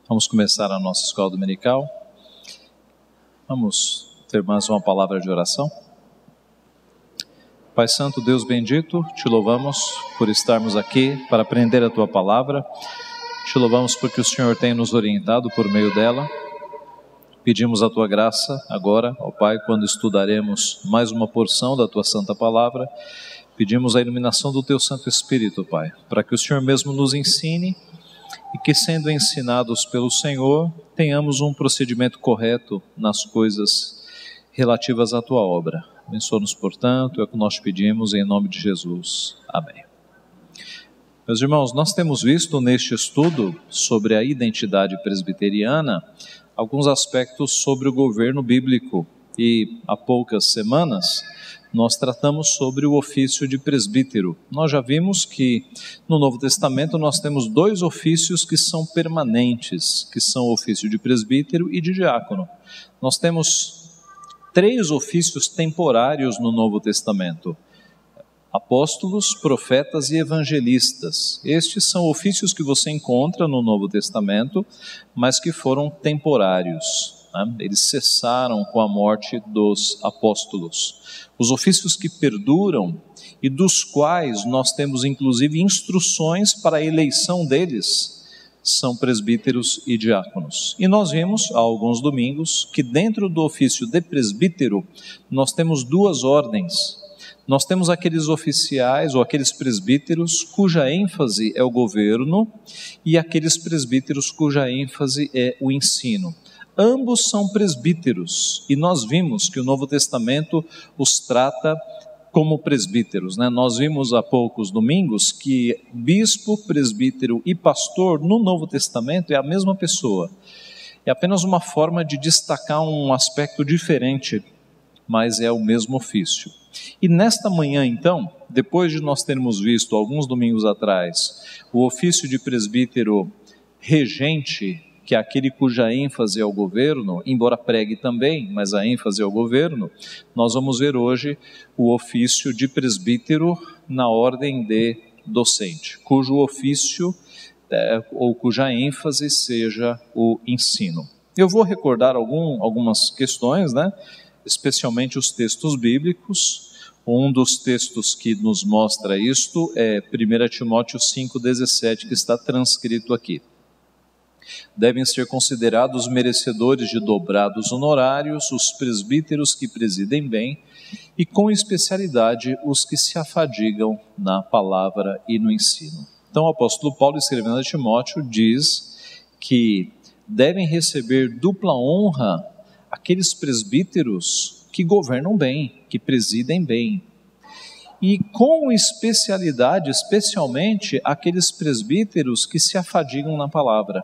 Vamos começar a nossa escola dominical. Vamos ter mais uma palavra de oração. Pai Santo, Deus bendito, te louvamos por estarmos aqui para aprender a Tua palavra. Te louvamos porque o Senhor tem nos orientado por meio dela. Pedimos a Tua graça agora, ó Pai, quando estudaremos mais uma porção da Tua santa palavra. Pedimos a iluminação do Teu Santo Espírito, Pai, para que o Senhor mesmo nos ensine e que, sendo ensinados pelo Senhor, tenhamos um procedimento correto nas coisas relativas à Tua obra. Abençoa-nos, portanto, é o que nós pedimos em nome de Jesus. Amém. Meus irmãos, nós temos visto neste estudo sobre a identidade presbiteriana alguns aspectos sobre o governo bíblico e há poucas semanas nós tratamos sobre o ofício de presbítero. Nós já vimos que no Novo Testamento nós temos dois ofícios que são permanentes, que são o ofício de presbítero e de diácono. Nós temos três ofícios temporários no Novo Testamento: apóstolos, profetas e evangelistas. Estes são ofícios que você encontra no Novo Testamento, mas que foram temporários. Eles cessaram com a morte dos apóstolos. Os ofícios que perduram e dos quais nós temos inclusive instruções para a eleição deles são presbíteros e diáconos. E nós vimos há alguns domingos que dentro do ofício de presbítero nós temos duas ordens. Nós temos aqueles oficiais ou aqueles presbíteros cuja ênfase é o governo e aqueles presbíteros cuja ênfase é o ensino. Ambos são presbíteros e nós vimos que o Novo Testamento os trata como presbíteros, Nós vimos há poucos domingos que bispo, presbítero e pastor no Novo Testamento é a mesma pessoa. É apenas uma forma de destacar um aspecto diferente, mas é o mesmo ofício. E nesta manhã então, depois de nós termos visto alguns domingos atrás o ofício de presbítero regente, que é aquele cuja ênfase é o governo, embora pregue também, mas a ênfase é o governo, nós vamos ver hoje o ofício de presbítero na ordem de docente, cujo ofício ou cuja ênfase seja o ensino. Eu vou recordar algumas questões, especialmente os textos bíblicos. Um dos textos que nos mostra isto é 1 Timóteo 5,17, que está transcrito aqui. Devem ser considerados merecedores de dobrados honorários os presbíteros que presidem bem e com especialidade os que se afadigam na palavra e no ensino. Então o apóstolo Paulo, escrevendo a Timóteo, diz que devem receber dupla honra aqueles presbíteros que governam bem, que presidem bem. E com especialidade, especialmente, aqueles presbíteros que se afadigam na palavra.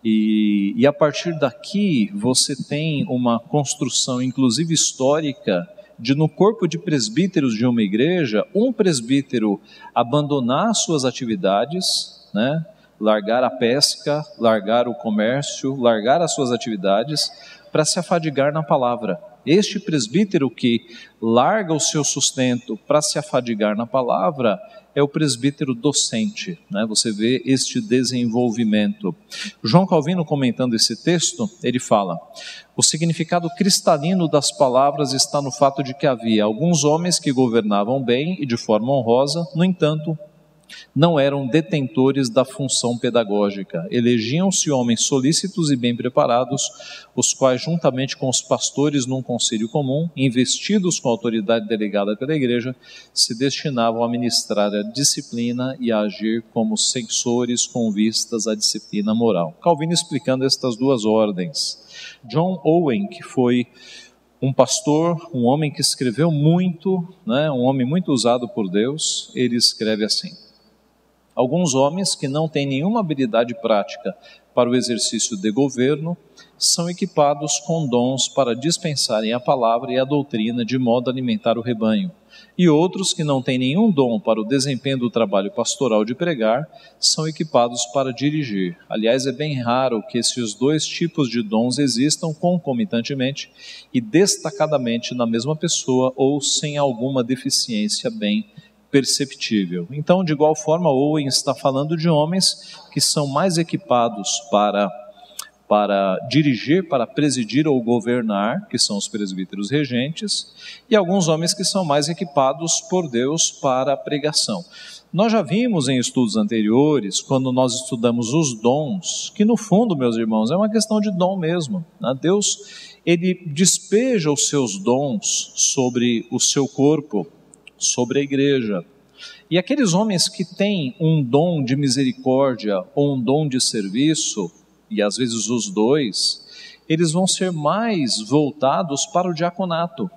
E a partir daqui você tem uma construção, inclusive histórica, de no corpo de presbíteros de uma igreja, um presbítero abandonar suas atividades, largar a pesca, largar o comércio, largar as suas atividades, para se afadigar na palavra. Este presbítero que larga o seu sustento para se afadigar na palavra é o presbítero docente, Você vê este desenvolvimento. João Calvino, comentando esse texto, ele fala: o significado cristalino das palavras está no fato de que havia alguns homens que governavam bem e de forma honrosa, no entanto, não eram detentores da função pedagógica. Elegiam-se homens solícitos e bem preparados, os quais, juntamente com os pastores num concílio comum, investidos com a autoridade delegada pela igreja, se destinavam a ministrar a disciplina e a agir como censores com vistas à disciplina moral. Calvino explicando estas duas ordens. John Owen, que foi um pastor, um homem que escreveu muito, um homem muito usado por Deus, ele escreve assim: alguns homens que não têm nenhuma habilidade prática para o exercício de governo são equipados com dons para dispensarem a palavra e a doutrina de modo a alimentar o rebanho. E outros que não têm nenhum dom para o desempenho do trabalho pastoral de pregar são equipados para dirigir. Aliás, é bem raro que esses dois tipos de dons existam concomitantemente e destacadamente na mesma pessoa ou sem alguma deficiência bem perceptível. Então, de igual forma, Owen está falando de homens que são mais equipados para para dirigir, para presidir ou governar, que são os presbíteros regentes, e alguns homens que são mais equipados por Deus para a pregação. Nós já vimos em estudos anteriores, quando nós estudamos os dons, que no fundo, meus irmãos, é uma questão de dom mesmo, né? Deus, Ele despeja os seus dons sobre o seu corpo, sobre a igreja. E aqueles homens que têm um dom de misericórdia ou um dom de serviço, e às vezes os dois, eles vão ser mais voltados para o diaconato.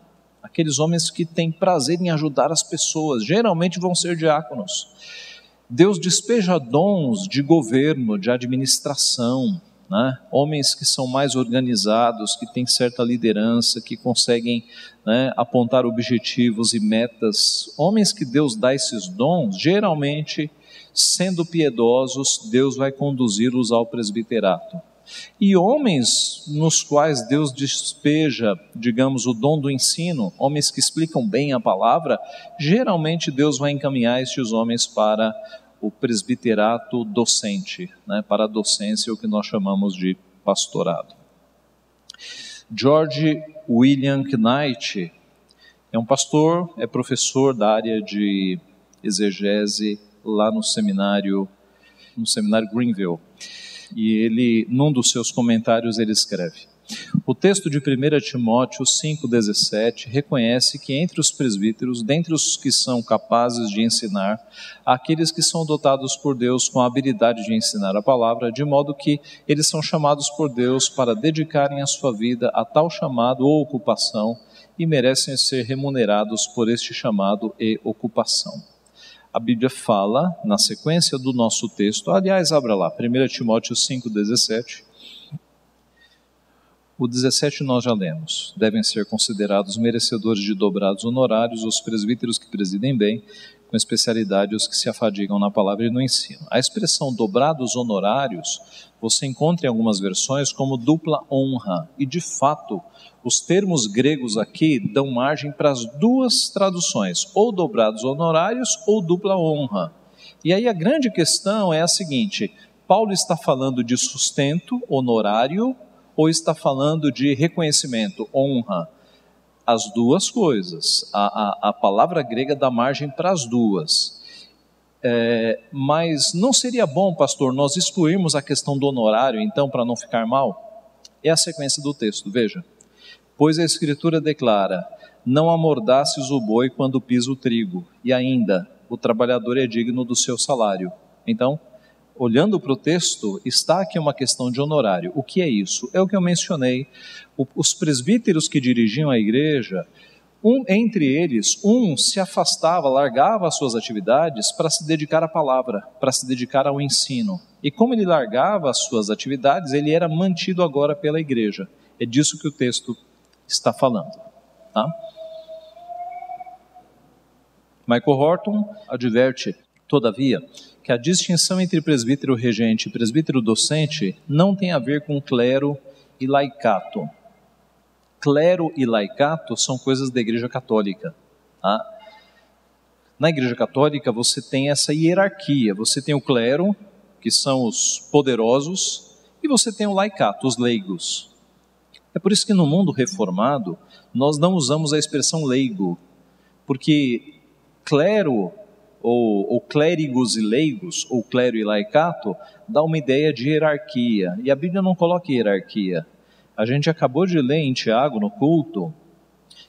Aqueles homens que têm prazer em ajudar as pessoas, geralmente vão ser diáconos. Deus despeja dons de governo, de administração, né? Homens que são mais organizados, que têm certa liderança, que conseguem, né, apontar objetivos e metas. Homens que Deus dá esses dons, geralmente, sendo piedosos, Deus vai conduzi-los ao presbiterato. E homens nos quais Deus despeja, digamos, o dom do ensino, homens que explicam bem a palavra, geralmente Deus vai encaminhar estes homens para o presbiterato docente, né, para a docência, o que nós chamamos de pastorado. George William Knight é um pastor, é professor da área de exegese lá no seminário Greenville. E ele, num dos seus comentários, ele escreve: o texto de 1 Timóteo 5,17 reconhece que entre os presbíteros, dentre os que são capazes de ensinar, há aqueles que são dotados por Deus com a habilidade de ensinar a palavra, de modo que eles são chamados por Deus para dedicarem a sua vida a tal chamado ou ocupação e merecem ser remunerados por este chamado e ocupação. A Bíblia fala, na sequência do nosso texto, aliás, abra lá, 1 Timóteo 5,17, o 17 nós já lemos: devem ser considerados merecedores de dobrados honorários os presbíteros que presidem bem, com especialidade os que se afadigam na palavra e no ensino. A expressão dobrados honorários, você encontra em algumas versões como dupla honra, e de fato, os termos gregos aqui dão margem para as duas traduções, ou dobrados honorários ou dupla honra. E aí a grande questão é a seguinte: Paulo está falando de sustento, honorário, ou está falando de reconhecimento, honra? As duas coisas. A palavra grega dá margem para as duas. Mas não seria bom, pastor, nós excluirmos a questão do honorário, então, para não ficar mal? É a sequência do texto, veja. Pois a Escritura declara: não amordaces o boi quando pisa o trigo, e ainda, o trabalhador é digno do seu salário. Então, olhando para o texto, está aqui uma questão de honorário. O que é isso? É o que eu mencionei. Os presbíteros que dirigiam a igreja, entre eles, se afastava, largava as suas atividades para se dedicar à palavra, para se dedicar ao ensino. E como ele largava as suas atividades, ele era mantido agora pela igreja. É disso que o texto está falando, tá? Michael Horton adverte, todavia, que a distinção entre presbítero regente e presbítero docente não tem a ver com clero e laicato. Clero e laicato são coisas da Igreja Católica, tá? Na Igreja Católica você tem essa hierarquia, você tem o clero, que são os poderosos, e você tem o laicato, os leigos. É por isso que no mundo reformado nós não usamos a expressão leigo, porque clero ou clérigos e leigos, ou clero e laicato, dá uma ideia de hierarquia, e a Bíblia não coloca hierarquia. A gente acabou de ler em Tiago, no culto,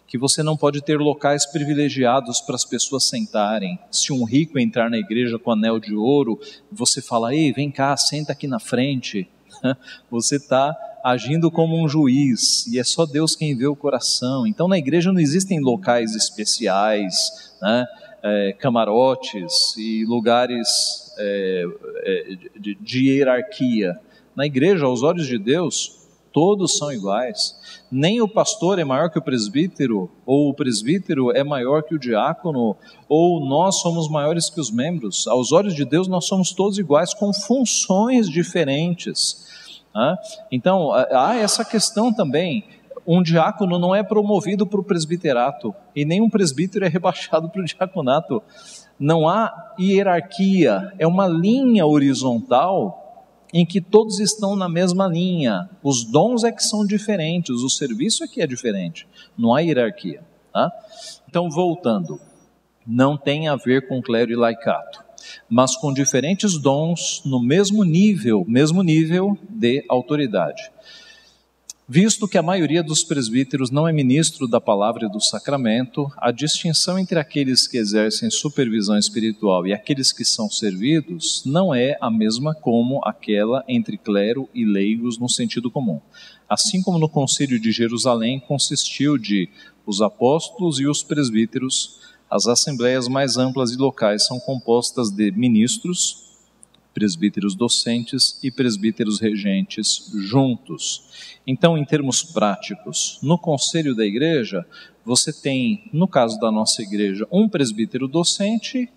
que você não pode ter locais privilegiados para as pessoas sentarem. Se um rico entrar na igreja com anel de ouro, você fala: ei, vem cá, senta aqui na frente. Você está agindo como um juiz, e é só Deus quem vê o coração. Então na igreja não existem locais especiais, né? Camarotes e lugares de hierarquia. Na igreja, aos olhos de Deus, todos são iguais. Nem o pastor é maior que o presbítero, ou o presbítero é maior que o diácono, ou nós somos maiores que os membros. Aos olhos de Deus nós somos todos iguais, com funções diferentes. Então há essa questão também. Um diácono não é promovido para o presbiterato, e nenhum presbítero é rebaixado para o diaconato. Não há hierarquia, é uma linha horizontal em que todos estão na mesma linha. Os dons é que são diferentes, o serviço é que é diferente, não há hierarquia. Tá? Então, voltando, não tem a ver com clero e laicato, mas com diferentes dons no mesmo nível de autoridade. Visto que a maioria dos presbíteros não é ministro da palavra e do sacramento, a distinção entre aqueles que exercem supervisão espiritual e aqueles que são servidos não é a mesma como aquela entre clero e leigos no sentido comum. Assim como no concílio de Jerusalém consistiu de os apóstolos e os presbíteros, as assembleias mais amplas e locais são compostas de ministros, presbíteros docentes e presbíteros regentes juntos. Então, em termos práticos, no conselho da igreja, você tem, no caso da nossa igreja, um presbítero docente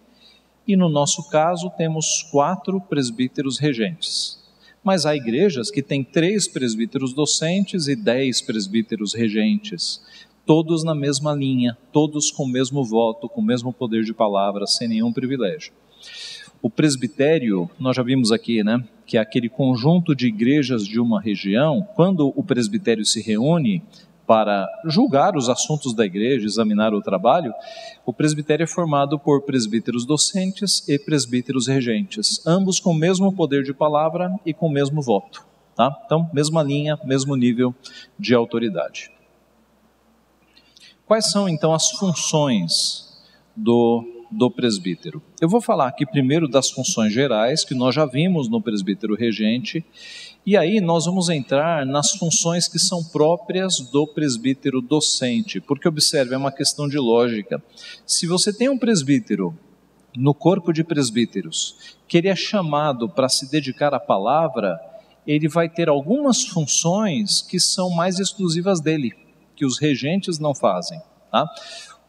e, no nosso caso, temos 4 presbíteros regentes. Mas há igrejas que têm 3 presbíteros docentes e 10 presbíteros regentes, todos na mesma linha, todos com o mesmo voto, com o mesmo poder de palavra, sem nenhum privilégio. O presbitério, nós já vimos aqui, né, que é aquele conjunto de igrejas de uma região. Quando o presbitério se reúne para julgar os assuntos da igreja, examinar o trabalho, o presbitério é formado por presbíteros docentes e presbíteros regentes, ambos com o mesmo poder de palavra e com o mesmo voto. Tá? Então, mesma linha, mesmo nível de autoridade. Quais são, então, as funções do presbítero? Eu vou falar aqui primeiro das funções gerais, que nós já vimos no presbítero regente, e aí nós vamos entrar nas funções que são próprias do presbítero docente, porque observe, é uma questão de lógica. Se você tem um presbítero no corpo de presbíteros, que ele é chamado para se dedicar à palavra, ele vai ter algumas funções que são mais exclusivas dele, que os regentes não fazem, tá?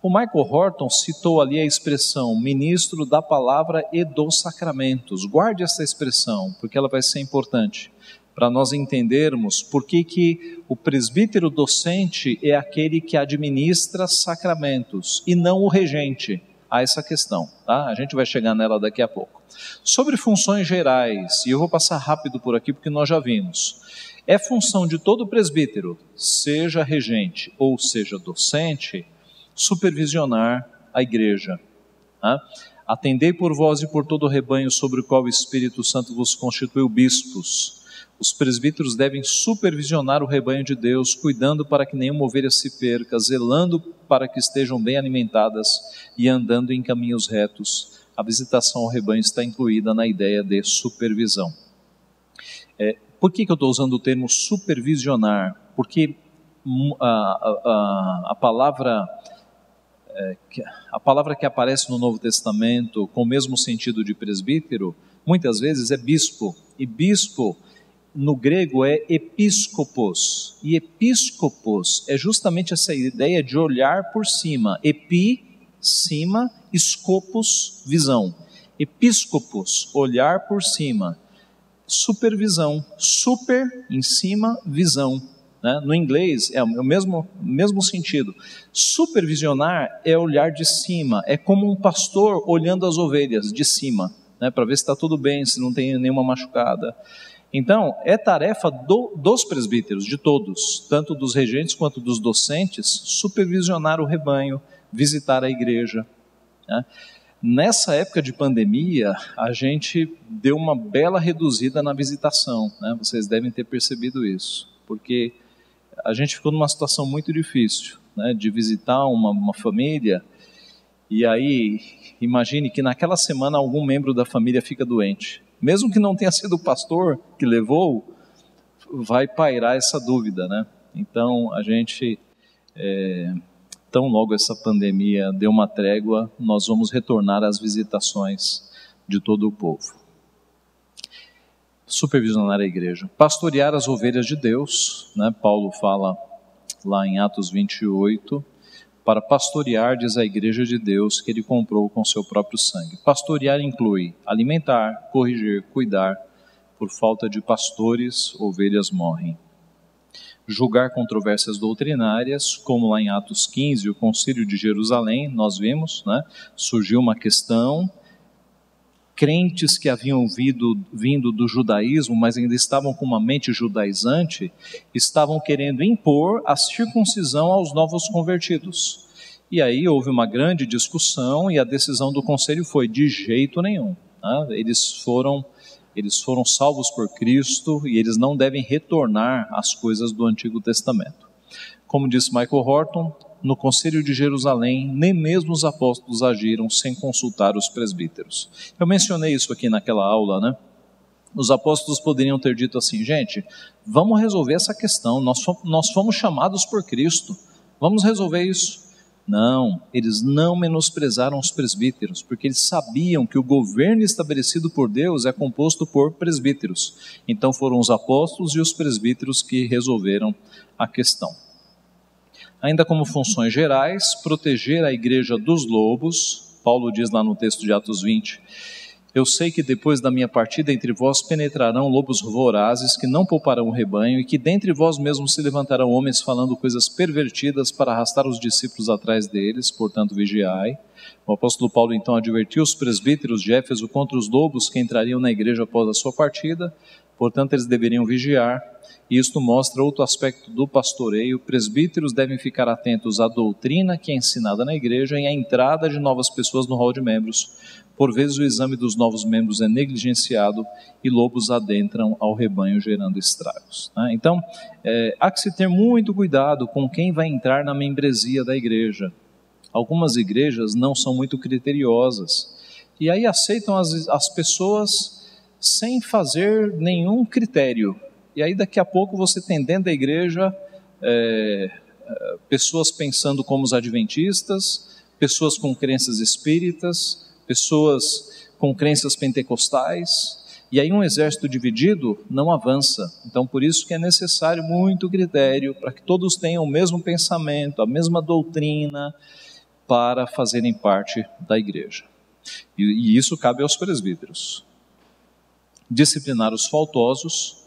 O Michael Horton citou ali a expressão ministro da palavra e dos sacramentos. Guarde essa expressão, porque ela vai ser importante para nós entendermos por que o presbítero docente é aquele que administra sacramentos e não o regente. Há essa questão, tá? A gente vai chegar nela daqui a pouco. Sobre funções gerais, e eu vou passar rápido por aqui porque nós já vimos. É função de todo presbítero, seja regente ou seja docente, supervisionar a igreja. Tá? Atendei por vós e por todo o rebanho sobre o qual o Espírito Santo vos constituiu bispos. Os presbíteros devem supervisionar o rebanho de Deus, cuidando para que nenhuma ovelha se perca, zelando para que estejam bem alimentadas e andando em caminhos retos. A visitação ao rebanho está incluída na ideia de supervisão. Por que eu estou usando o termo supervisionar? Porque a palavra que aparece no Novo Testamento com o mesmo sentido de presbítero, muitas vezes é bispo, e bispo no grego é episcopos, e episcopos é justamente essa ideia de olhar por cima, epi, cima, scopus, visão, episcopos, olhar por cima, supervisão, super, em cima, visão. No inglês é o mesmo sentido. Supervisionar é olhar de cima, é como um pastor olhando as ovelhas de cima, para ver se está tudo bem, se não tem nenhuma machucada. Então, é tarefa dos presbíteros, de todos, tanto dos regentes quanto dos docentes, supervisionar o rebanho, visitar a igreja. Nessa época de pandemia, a gente deu uma bela reduzida na visitação, vocês devem ter percebido isso, porque a gente ficou numa situação muito difícil, de visitar uma família, e aí, imagine que naquela semana algum membro da família fica doente. Mesmo que não tenha sido o pastor que levou, vai pairar essa dúvida, Então, a gente, tão logo essa pandemia deu uma trégua, nós vamos retornar às visitações de todo o povo. Supervisionar a igreja, pastorear as ovelhas de Deus, Paulo fala lá em Atos 28, para pastorear, diz a igreja de Deus, que ele comprou com seu próprio sangue. Pastorear inclui alimentar, corrigir, cuidar. Por falta de pastores, ovelhas morrem. Julgar controvérsias doutrinárias, como lá em Atos 15, o concílio de Jerusalém, nós vimos, surgiu uma questão crentes que haviam vindo do judaísmo, mas ainda estavam com uma mente judaizante, estavam querendo impor a circuncisão aos novos convertidos. E aí houve uma grande discussão e a decisão do conselho foi: de jeito nenhum. Eles foram salvos por Cristo e eles não devem retornar às coisas do Antigo Testamento. Como disse Michael Horton, no Conselho de Jerusalém, nem mesmo os apóstolos agiram sem consultar os presbíteros. Eu mencionei isso aqui naquela aula, né? Os apóstolos poderiam ter dito assim: gente, vamos resolver essa questão, nós fomos chamados por Cristo, vamos resolver isso. Não, eles não menosprezaram os presbíteros, porque eles sabiam que o governo estabelecido por Deus é composto por presbíteros. Então foram os apóstolos e os presbíteros que resolveram a questão. Ainda como funções gerais, proteger a igreja dos lobos. Paulo diz lá no texto de Atos 20: eu sei que depois da minha partida entre vós penetrarão lobos vorazes que não pouparão o rebanho, e que dentre vós mesmos se levantarão homens falando coisas pervertidas para arrastar os discípulos atrás deles, portanto vigiai. O apóstolo Paulo então advertiu os presbíteros de Éfeso contra os lobos que entrariam na igreja após a sua partida, portanto eles deveriam vigiar. E isto mostra outro aspecto do pastoreio: presbíteros devem ficar atentos à doutrina que é ensinada na igreja e à entrada de novas pessoas no hall de membros. Por vezes o exame dos novos membros é negligenciado e lobos adentram ao rebanho gerando estragos. Então, há que se ter muito cuidado com quem vai entrar na membresia da igreja. Algumas igrejas não são muito criteriosas e aí aceitam as pessoas sem fazer nenhum critério. E aí daqui a pouco você tem dentro da igreja pessoas pensando como os adventistas, pessoas com crenças espíritas, pessoas com crenças pentecostais, e aí um exército dividido não avança. Então por isso que é necessário muito critério, para que todos tenham o mesmo pensamento, a mesma doutrina, para fazerem parte da igreja. E isso cabe aos presbíteros. Disciplinar os faltosos.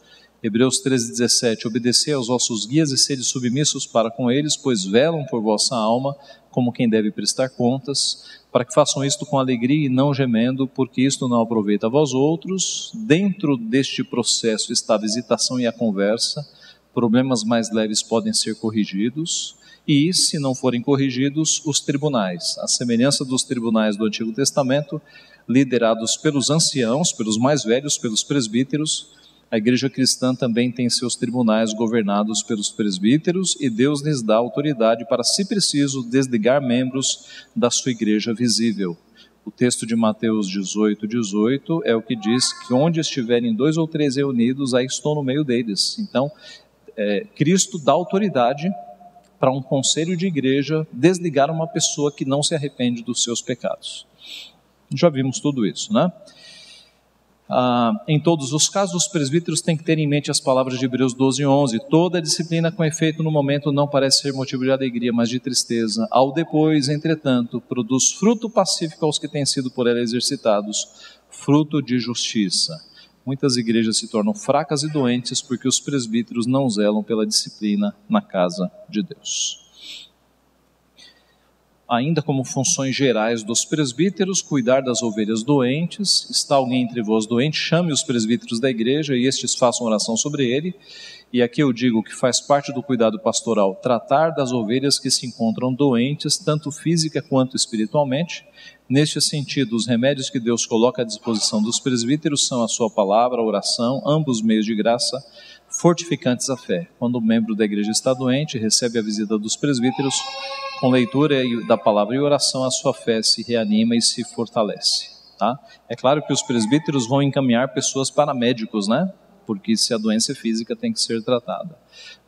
Hebreus 13:17, obedecei aos vossos guias e sede submissos para com eles, pois velam por vossa alma, como quem deve prestar contas, para que façam isto com alegria e não gemendo, porque isto não aproveita a vós outros. Dentro deste processo está a visitação e a conversa. Problemas mais leves podem ser corrigidos, e se não forem corrigidos, os tribunais, a semelhança dos tribunais do Antigo Testamento, liderados pelos anciãos, pelos mais velhos, pelos presbíteros. A igreja cristã também tem seus tribunais governados pelos presbíteros, e Deus lhes dá autoridade para, se preciso, desligar membros da sua igreja visível. O texto de Mateus 18:18 é o que diz que onde estiverem 2 ou 3 reunidos, aí estou no meio deles. Então, Cristo dá autoridade para um conselho de igreja desligar uma pessoa que não se arrepende dos seus pecados. Já vimos tudo isso, né? Em todos os casos, os presbíteros têm que ter em mente as palavras de Hebreus 12:11. Toda disciplina com efeito no momento não parece ser motivo de alegria, mas de tristeza. Ao depois, entretanto, produz fruto pacífico aos que têm sido por ela exercitados, fruto de justiça. Muitas igrejas se tornam fracas e doentes porque os presbíteros não zelam pela disciplina na casa de Deus. Ainda como funções gerais dos presbíteros, cuidar das ovelhas doentes. Está alguém entre vós doente, chame os presbíteros da igreja e estes façam oração sobre ele. E aqui eu digo que faz parte do cuidado pastoral tratar das ovelhas que se encontram doentes, tanto física quanto espiritualmente. Neste sentido, os remédios que Deus coloca à disposição dos presbíteros são a sua palavra, a oração, ambos meios de graça, fortificantes à fé. Quando o membro da igreja está doente, recebe a visita dos presbíteros, com leitura da palavra e oração, a sua fé se reanima e se fortalece. Tá? É claro que os presbíteros vão encaminhar pessoas para médicos, né? Porque se a doença é física tem que ser tratada.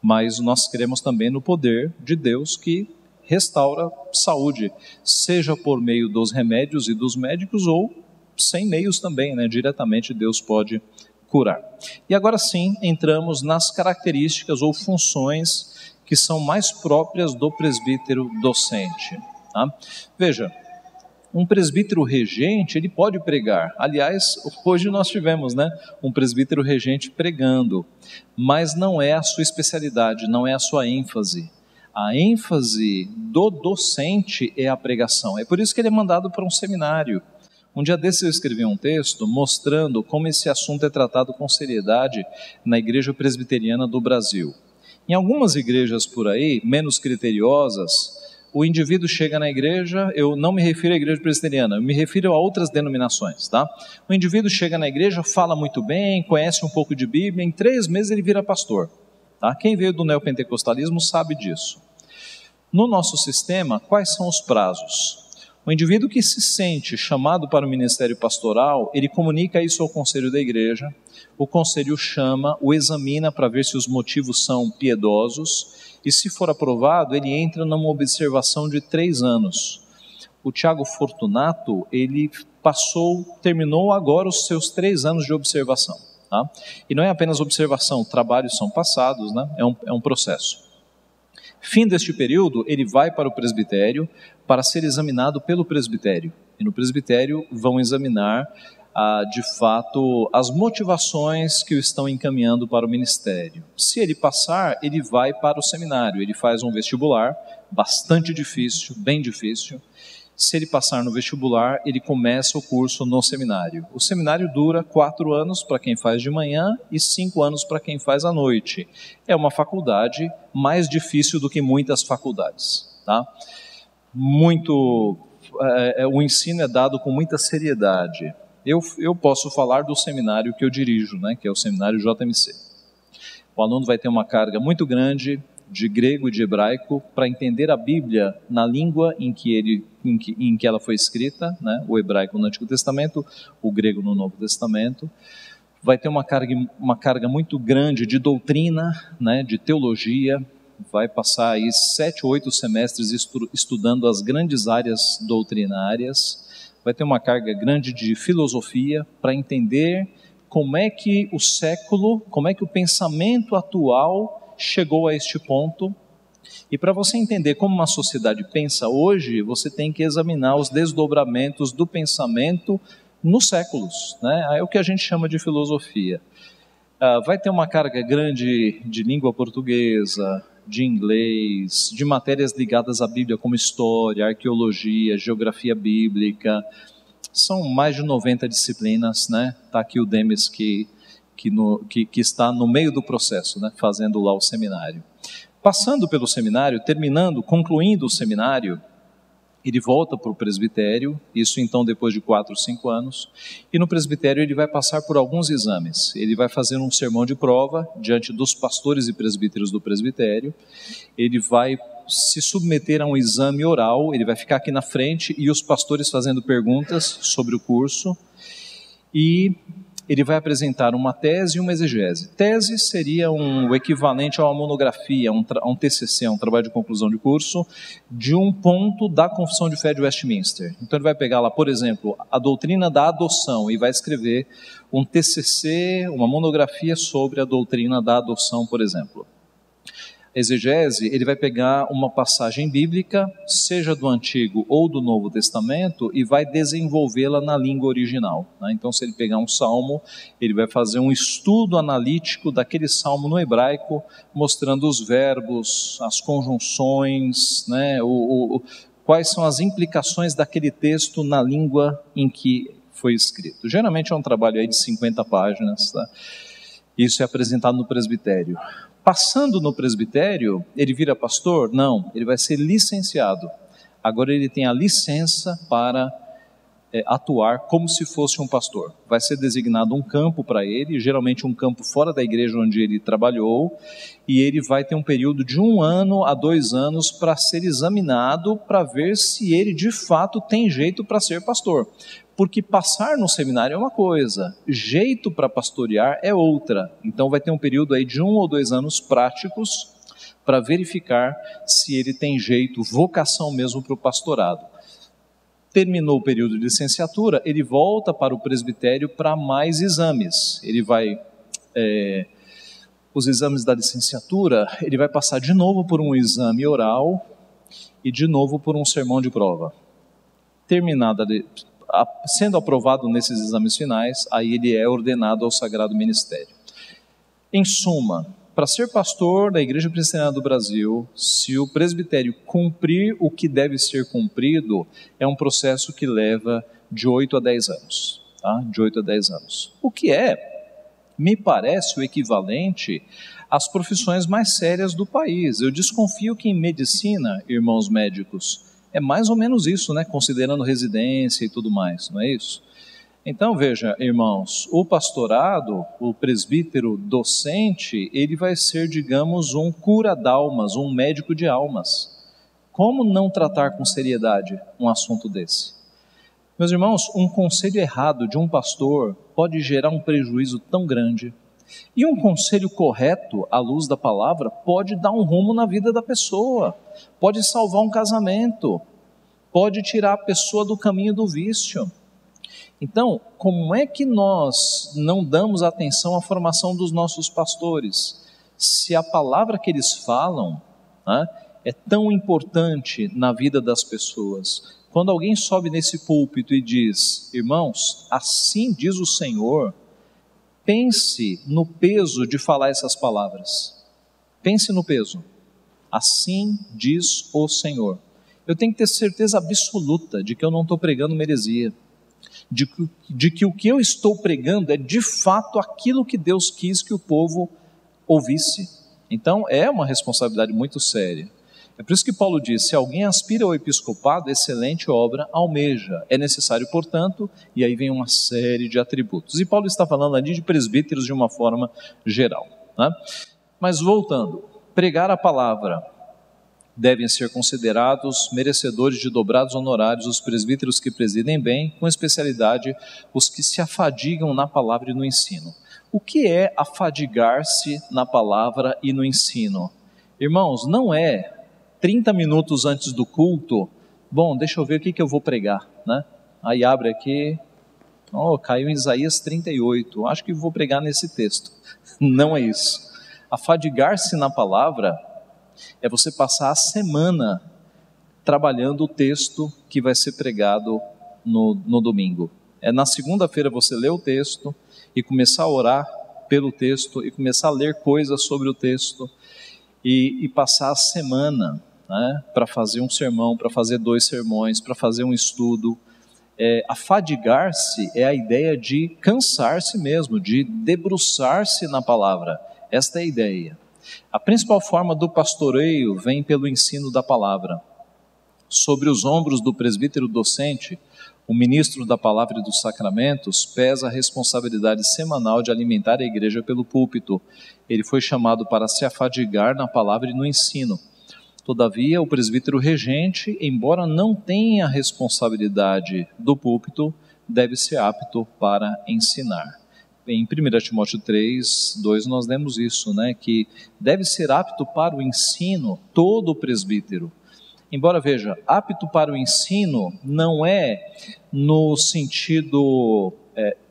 Mas nós cremos também no poder de Deus que restaura saúde, seja por meio dos remédios e dos médicos ou sem meios também, né? Diretamente Deus pode curar. E agora sim, entramos nas características ou funções que são mais próprias do presbítero docente. Tá? Veja, um presbítero regente, ele pode pregar. Aliás, hoje nós tivemos, né, um presbítero regente pregando, mas não é a sua especialidade, não é a sua ênfase. A ênfase do docente é a pregação. É por isso que ele é mandado para um seminário. Um dia desses eu escrevi um texto mostrando como esse assunto é tratado com seriedade na Igreja Presbiteriana do Brasil. Em algumas igrejas por aí, menos criteriosas, o indivíduo chega na igreja, eu não me refiro à igreja presbiteriana, eu me refiro a outras denominações, tá? O indivíduo chega na igreja, fala muito bem, conhece um pouco de Bíblia, em 3 meses ele vira pastor, tá? Quem veio do neopentecostalismo sabe disso. No nosso sistema, quais são os prazos? O indivíduo que se sente chamado para o ministério pastoral, ele comunica isso ao conselho da igreja, o conselho chama, o examina para ver se os motivos são piedosos, e se for aprovado, ele entra numa observação de 3 anos. O Tiago Fortunato, ele terminou agora os seus 3 anos de observação. Tá? E não é apenas observação, trabalhos são passados, né? É um processo. Fim deste período, ele vai para o presbitério para ser examinado pelo presbitério. E no presbitério vão examinar, de fato, as motivações que o estão encaminhando para o ministério. Se ele passar, ele vai para o seminário, ele faz um vestibular, bastante difícil, bem difícil. Se ele passar no vestibular, ele começa o curso no seminário. O seminário dura 4 anos para quem faz de manhã e 5 anos para quem faz à noite. É uma faculdade mais difícil do que muitas faculdades, tá? O ensino é dado com muita seriedade. Eu posso falar do seminário que eu dirijo, né, que é o seminário JMC. O aluno vai ter uma carga muito grande de grego e de hebraico para entender a Bíblia na língua em que ela foi escrita, né, o hebraico no Antigo Testamento, o grego no Novo Testamento. Vai ter uma carga muito grande de doutrina, né, de teologia. Vai passar aí 7 ou 8 semestres estudando as grandes áreas doutrinárias. Vai ter uma carga grande de filosofia para entender como é que o pensamento atual chegou a este ponto. E para você entender como uma sociedade pensa hoje, você tem que examinar os desdobramentos do pensamento nos séculos, né? É o que a gente chama de filosofia. Vai ter uma carga grande de língua portuguesa, de inglês, de matérias ligadas à Bíblia como história, arqueologia, geografia bíblica. São mais de 90 disciplinas, né? Está aqui o Demes que está no meio do processo, né? Fazendo lá o seminário. Passando pelo seminário, concluindo o seminário, ele volta para o presbitério, isso então depois de 4 ou 5 anos, e no presbitério ele vai passar por alguns exames. Ele vai fazer um sermão de prova diante dos pastores e presbíteros do presbitério, ele vai se submeter a um exame oral, ele vai ficar aqui na frente e os pastores fazendo perguntas sobre o curso, e ele vai apresentar uma tese e uma exegese. Tese seria o equivalente a uma monografia, a um TCC, um trabalho de conclusão de curso, de um ponto da Confissão de Fé de Westminster. Então ele vai pegar lá, por exemplo, a doutrina da adoção e vai escrever um TCC, uma monografia sobre a doutrina da adoção, por exemplo. Exegese, ele vai pegar uma passagem bíblica, seja do Antigo ou do Novo Testamento, e vai desenvolvê-la na língua original, né? Então, se ele pegar um salmo, ele vai fazer um estudo analítico daquele salmo no hebraico, mostrando os verbos, as conjunções, né? Quais são as implicações daquele texto na língua em que foi escrito. Geralmente é um trabalho aí de 50 páginas, tá? Isso é apresentado no presbitério. Passando no presbitério, ele vira pastor? Não, ele vai ser licenciado. Agora ele tem a licença para atuar como se fosse um pastor. Vai ser designado um campo para ele, geralmente um campo fora da igreja onde ele trabalhou, e ele vai ter um período de 1 ano a 2 anos para ser examinado, para ver se ele de fato tem jeito para ser pastor. Porque passar no seminário é uma coisa, jeito para pastorear é outra. Então vai ter um período aí de 1 ou 2 anos práticos para verificar se ele tem jeito, vocação mesmo para o pastorado. Terminou o período de licenciatura, ele volta para o presbitério para mais exames. Ele vai, os exames da licenciatura, ele vai passar de novo por um exame oral e de novo por um sermão de prova. Sendo aprovado nesses exames finais, aí ele é ordenado ao Sagrado Ministério. Em suma, para ser pastor da Igreja Presbiteriana do Brasil, se o presbitério cumprir o que deve ser cumprido, é um processo que leva de 8 a 10 anos. Tá? De 8 a 10 anos. O que me parece o equivalente às profissões mais sérias do país. Eu desconfio que em medicina, irmãos médicos, é mais ou menos isso, né? Considerando residência e tudo mais, não é isso? Então, veja, irmãos, o pastorado, o presbítero docente, ele vai ser, digamos, um cura-d'almas, um médico de almas. Como não tratar com seriedade um assunto desse? Meus irmãos, um conselho errado de um pastor pode gerar um prejuízo tão grande. E um conselho correto, à luz da palavra, pode dar um rumo na vida da pessoa, pode salvar um casamento, pode tirar a pessoa do caminho do vício. Então, como é que nós não damos atenção à formação dos nossos pastores? Se a palavra que eles falam, né, é tão importante na vida das pessoas. Quando alguém sobe nesse púlpito e diz, irmãos, assim diz o Senhor, pense no peso de falar essas palavras. Pense no peso. Assim diz o Senhor. Eu tenho que ter certeza absoluta de que eu não estou pregando uma heresia. De que o que eu estou pregando é de fato aquilo que Deus quis que o povo ouvisse. Então é uma responsabilidade muito séria. É por isso que Paulo diz, se alguém aspira ao episcopado, excelente obra almeja. É necessário, portanto, e aí vem uma série de atributos. E Paulo está falando ali de presbíteros de uma forma geral, né? Mas voltando, pregar a palavra, devem ser considerados merecedores de dobrados honorários os presbíteros que presidem bem, com especialidade os que se afadigam na palavra e no ensino. O que é afadigar-se na palavra e no ensino? Irmãos, não é 30 minutos antes do culto, bom, deixa eu ver o que eu vou pregar, né? Aí abre aqui, caiu em Isaías 38, acho que vou pregar nesse texto. Não é isso. Afadigar-se na palavra é você passar a semana trabalhando o texto que vai ser pregado no domingo. É na segunda-feira você ler o texto e começar a orar pelo texto e começar a ler coisas sobre o texto e passar a semana, né, para fazer um sermão, para fazer 2 sermões, para fazer um estudo. Afadigar-se é a ideia de cansar-se mesmo, de debruçar-se na palavra. Esta é a ideia. A principal forma do pastoreio vem pelo ensino da palavra. Sobre os ombros do presbítero docente, o ministro da palavra e dos sacramentos, pesa a responsabilidade semanal de alimentar a igreja pelo púlpito. Ele foi chamado para se afadigar na palavra e no ensino. Todavia, o presbítero regente, embora não tenha a responsabilidade do púlpito, deve ser apto para ensinar. Em 1 Timóteo 3, 2, nós lemos isso, né, que deve ser apto para o ensino todo o presbítero. Embora, veja, apto para o ensino não é no sentido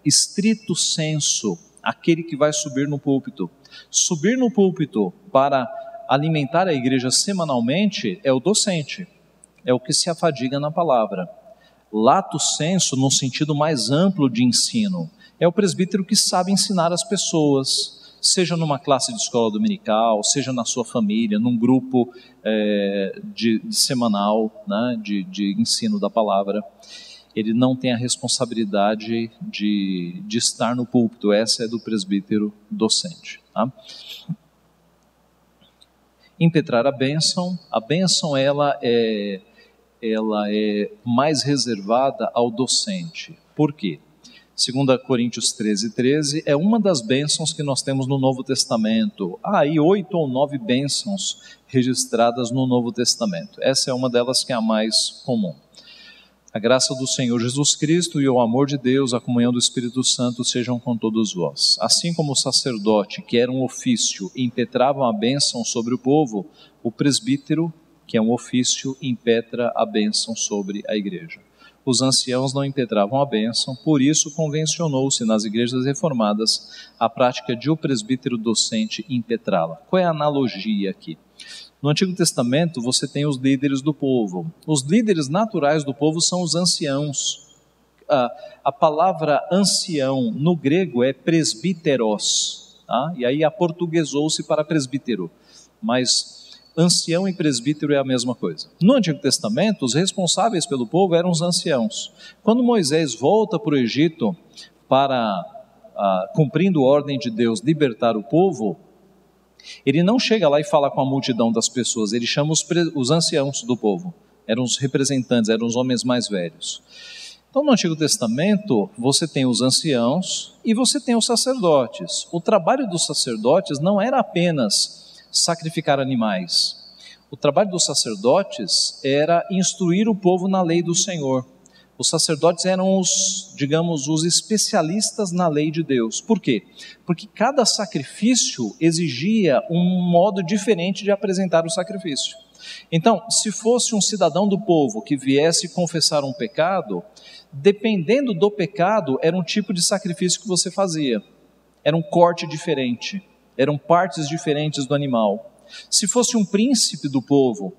estrito senso, aquele que vai subir no púlpito. Subir no púlpito para alimentar a igreja semanalmente é o docente, é o que se afadiga na palavra. Lato sensu, no sentido mais amplo de ensino, é o presbítero que sabe ensinar as pessoas, seja numa classe de escola dominical, seja na sua família, num grupo de semanal, né, de ensino da palavra. Ele não tem a responsabilidade de estar no púlpito, essa é do presbítero docente. Tá? Impetrar a bênção ela é mais reservada ao docente. Por quê? 2 Coríntios 13, é uma das bênçãos que nós temos no Novo Testamento. Há aí 8 ou 9 bênçãos registradas no Novo Testamento. Essa é uma delas que é a mais comum. A graça do Senhor Jesus Cristo e o amor de Deus, a comunhão do Espírito Santo sejam com todos vós. Assim como o sacerdote, que era um ofício, impetrava a bênção sobre o povo, o presbítero, que é um ofício, impetra a bênção sobre a igreja. Os anciãos não impetravam a bênção, por isso convencionou-se nas igrejas reformadas a prática de o presbítero docente impetrá-la. Qual é a analogia aqui? No Antigo Testamento você tem os líderes do povo. Os líderes naturais do povo são os anciãos. A palavra ancião no grego é presbíteros, tá? E aí aportuguesou-se para presbítero. Mas ancião e presbítero é a mesma coisa. No Antigo Testamento, os responsáveis pelo povo eram os anciãos. Quando Moisés volta para o Egito para, cumprindo a ordem de Deus, libertar o povo, ele não chega lá e fala com a multidão das pessoas, ele chama os anciãos do povo, eram os representantes, eram os homens mais velhos. Então, no Antigo Testamento, você tem os anciãos e você tem os sacerdotes. O trabalho dos sacerdotes não era apenas sacrificar animais. O trabalho dos sacerdotes era instruir o povo na lei do Senhor. Os sacerdotes eram os especialistas na lei de Deus. Por quê? Porque cada sacrifício exigia um modo diferente de apresentar o sacrifício. Então, se fosse um cidadão do povo que viesse confessar um pecado, dependendo do pecado, era um tipo de sacrifício que você fazia. Era um corte diferente, eram partes diferentes do animal. Se fosse um príncipe do povo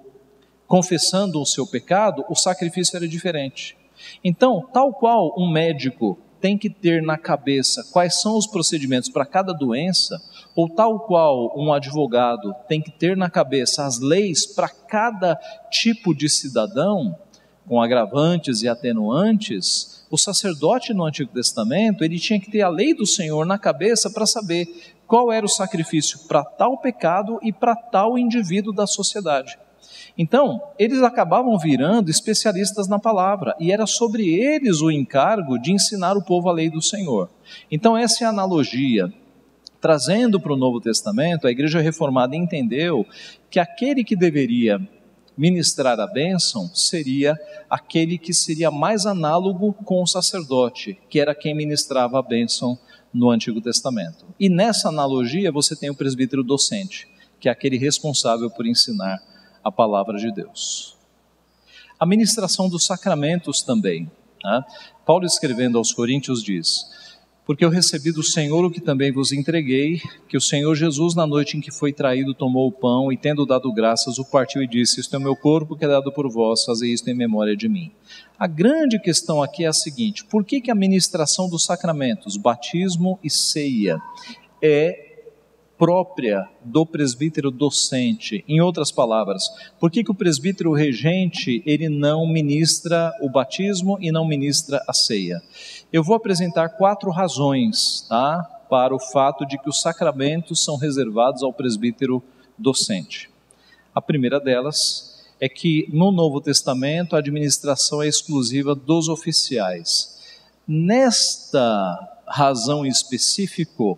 confessando o seu pecado, o sacrifício era diferente. Então, tal qual um médico tem que ter na cabeça quais são os procedimentos para cada doença, ou tal qual um advogado tem que ter na cabeça as leis para cada tipo de cidadão, com agravantes e atenuantes, o sacerdote no Antigo Testamento, ele tinha que ter a lei do Senhor na cabeça para saber qual era o sacrifício para tal pecado e para tal indivíduo da sociedade. Então, eles acabavam virando especialistas na palavra, e era sobre eles o encargo de ensinar o povo a lei do Senhor. Então, essa é a analogia. Trazendo para o Novo Testamento, a Igreja Reformada entendeu que aquele que deveria ministrar a bênção seria aquele que seria mais análogo com o sacerdote, que era quem ministrava a bênção no Antigo Testamento. E nessa analogia você tem o presbítero docente, que é aquele responsável por ensinar a palavra de Deus. A ministração dos sacramentos também. Paulo, escrevendo aos Coríntios, diz: porque eu recebi do Senhor o que também vos entreguei, que o Senhor Jesus, na noite em que foi traído, tomou o pão e, tendo dado graças, o partiu e disse: isto é o meu corpo que é dado por vós, fazei isto em memória de mim. A grande questão aqui é a seguinte: por que a ministração dos sacramentos, batismo e ceia, é própria do presbítero docente? Em outras palavras, por que o presbítero regente ele não ministra o batismo e não ministra a ceia? Eu vou apresentar 4 razões, para o fato de que os sacramentos são reservados ao presbítero docente. A primeira delas é que no Novo Testamento a administração é exclusiva dos oficiais. Nesta razão específica,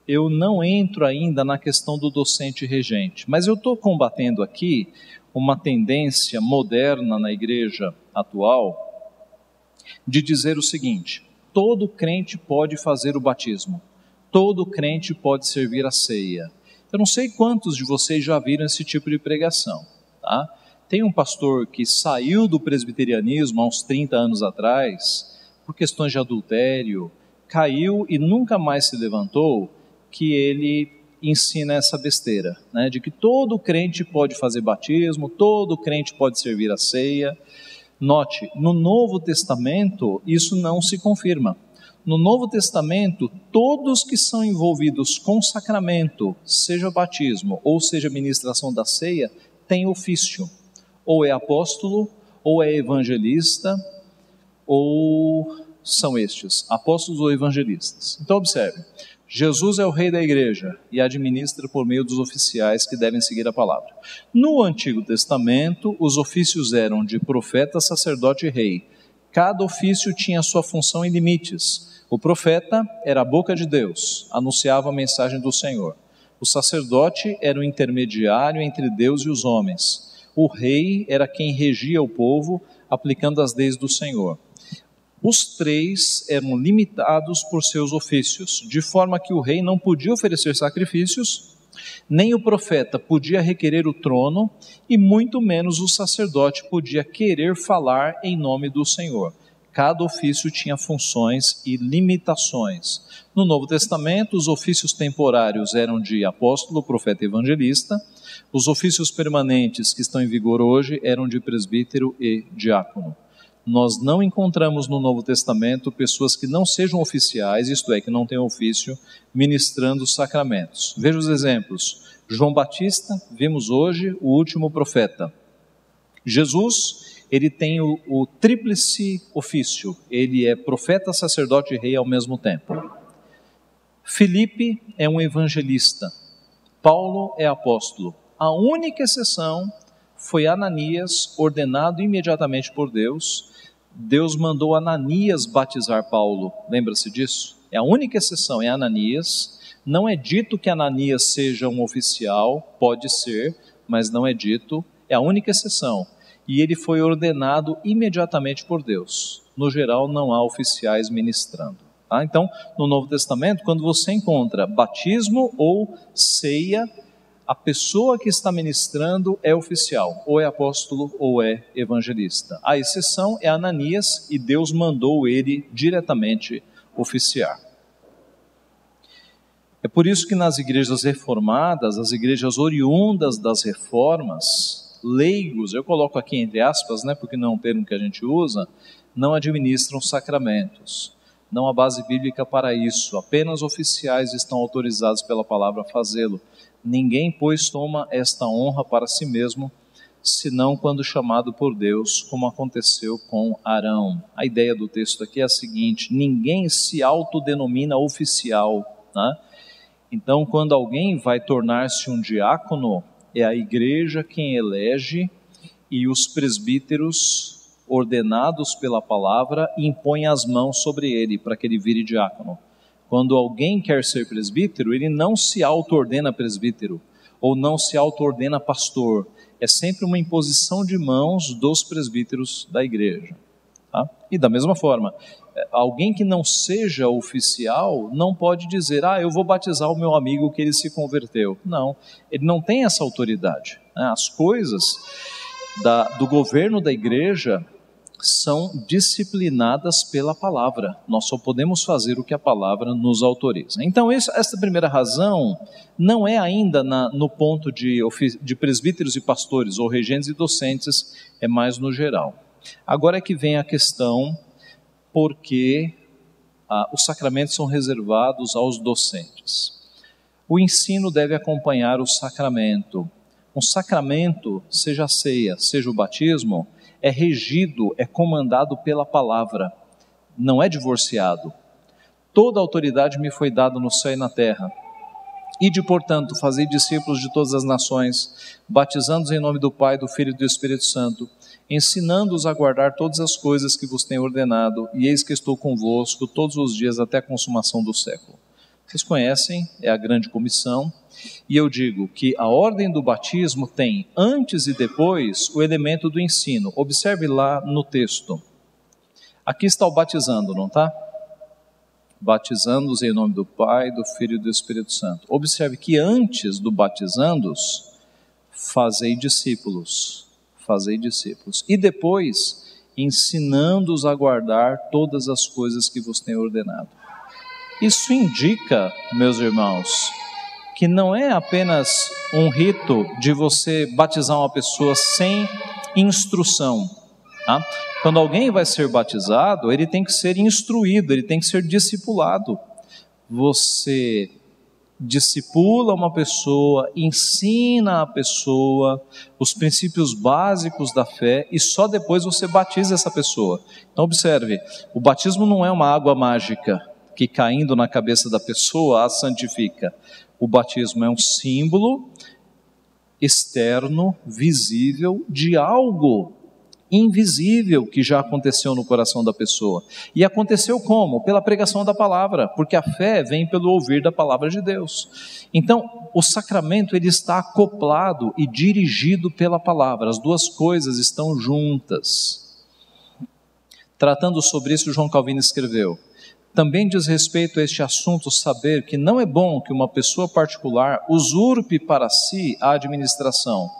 eu não entro ainda na questão do docente regente, mas eu estou combatendo aqui uma tendência moderna na igreja atual de dizer o seguinte: todo crente pode fazer o batismo, todo crente pode servir a ceia. Eu não sei quantos de vocês já viram esse tipo de pregação, Tem um pastor que saiu do presbiterianismo há uns 30 anos atrás, por questões de adultério, caiu e nunca mais se levantou, que ele ensina essa besteira, de que todo crente pode fazer batismo, todo crente pode servir a ceia. Note, no Novo Testamento isso não se confirma. No Novo Testamento, todos que são envolvidos com sacramento, seja batismo ou seja ministração da ceia, têm ofício. Ou é apóstolo, ou é evangelista, ou são estes, apóstolos ou evangelistas. Então observe, Jesus é o rei da igreja e administra por meio dos oficiais que devem seguir a palavra. No Antigo Testamento, os ofícios eram de profeta, sacerdote e rei. Cada ofício tinha sua função e limites. O profeta era a boca de Deus, anunciava a mensagem do Senhor. O sacerdote era o intermediário entre Deus e os homens. O rei era quem regia o povo, aplicando as leis do Senhor. Os 3 eram limitados por seus ofícios, de forma que o rei não podia oferecer sacrifícios, nem o profeta podia requerer o trono, e muito menos o sacerdote podia querer falar em nome do Senhor. Cada ofício tinha funções e limitações. No Novo Testamento, os ofícios temporários eram de apóstolo, profeta e evangelista. Os ofícios permanentes que estão em vigor hoje eram de presbítero e diácono. Nós não encontramos no Novo Testamento pessoas que não sejam oficiais, isto é, que não tenham ofício, ministrando os sacramentos. Veja os exemplos. João Batista, vimos hoje, o último profeta. Jesus, ele tem o tríplice ofício, ele é profeta, sacerdote e rei ao mesmo tempo. Filipe é um evangelista, Paulo é apóstolo. A única exceção foi Ananias, ordenado imediatamente por Deus. Deus mandou Ananias batizar Paulo, lembra-se disso? É a única exceção, é Ananias. Não é dito que Ananias seja um oficial, pode ser, mas não é dito, é a única exceção. E ele foi ordenado imediatamente por Deus. No geral, não há oficiais ministrando. Tá? Então, no Novo Testamento, quando você encontra batismo ou ceia, a pessoa que está ministrando é oficial, ou é apóstolo ou é evangelista. A exceção é Ananias e Deus mandou ele diretamente oficiar. É por isso que nas igrejas reformadas, as igrejas oriundas das reformas, leigos, eu coloco aqui entre aspas, porque não é um termo que a gente usa, não administram sacramentos. Não há base bíblica para isso, apenas oficiais estão autorizados pela palavra a fazê-lo. Ninguém, pois, toma esta honra para si mesmo, senão quando chamado por Deus, como aconteceu com Arão. A ideia do texto aqui é a seguinte: ninguém se autodenomina oficial, né? Então, quando alguém vai tornar-se um diácono, é a igreja quem elege e os presbíteros ordenados pela palavra impõem as mãos sobre ele para que ele vire diácono. Quando alguém quer ser presbítero, ele não se auto-ordena presbítero ou não se auto-ordena pastor. É sempre uma imposição de mãos dos presbíteros da igreja. Tá? E da mesma forma, alguém que não seja oficial não pode dizer, eu vou batizar o meu amigo que ele se converteu. Não, ele não tem essa autoridade. As coisas do governo da igreja são disciplinadas pela palavra. Nós só podemos fazer o que a palavra nos autoriza. Então, essa primeira razão não é ainda no ponto de presbíteros e pastores, ou regentes e docentes, é mais no geral. Agora é que vem a questão, porque os sacramentos são reservados aos docentes. O ensino deve acompanhar o sacramento. Um sacramento, seja a ceia, seja o batismo, é regido, é comandado pela palavra, não é divorciado. Toda autoridade me foi dada no céu e na terra. Ide, portanto, fazei discípulos de todas as nações, batizando-os em nome do Pai, do Filho e do Espírito Santo, ensinando-os a guardar todas as coisas que vos tenho ordenado, e eis que estou convosco todos os dias até a consumação do século. Vocês conhecem, é a grande comissão. E eu digo que a ordem do batismo tem, antes e depois, o elemento do ensino. Observe lá no texto. Aqui está o batizando, não está? Batizando-os em nome do Pai, do Filho e do Espírito Santo. Observe que antes do batizando-os, fazei discípulos. Fazei discípulos. E depois, ensinando-os a guardar todas as coisas que vos tenho ordenado. Isso indica, meus irmãos, que não é apenas um rito de você batizar uma pessoa sem instrução. Tá? Quando alguém vai ser batizado, ele tem que ser instruído, ele tem que ser discipulado. Você discipula uma pessoa, ensina a pessoa os princípios básicos da fé e só depois você batiza essa pessoa. Então observe, o batismo não é uma água mágica que caindo na cabeça da pessoa a santifica. O batismo é um símbolo externo, visível, de algo invisível que já aconteceu no coração da pessoa. E aconteceu como? Pela pregação da palavra, porque a fé vem pelo ouvir da palavra de Deus. Então, o sacramento ele está acoplado e dirigido pela palavra. As duas coisas estão juntas. Tratando sobre isso, João Calvino escreveu: também diz respeito a este assunto saber que não é bom que uma pessoa particular usurpe para si a administração,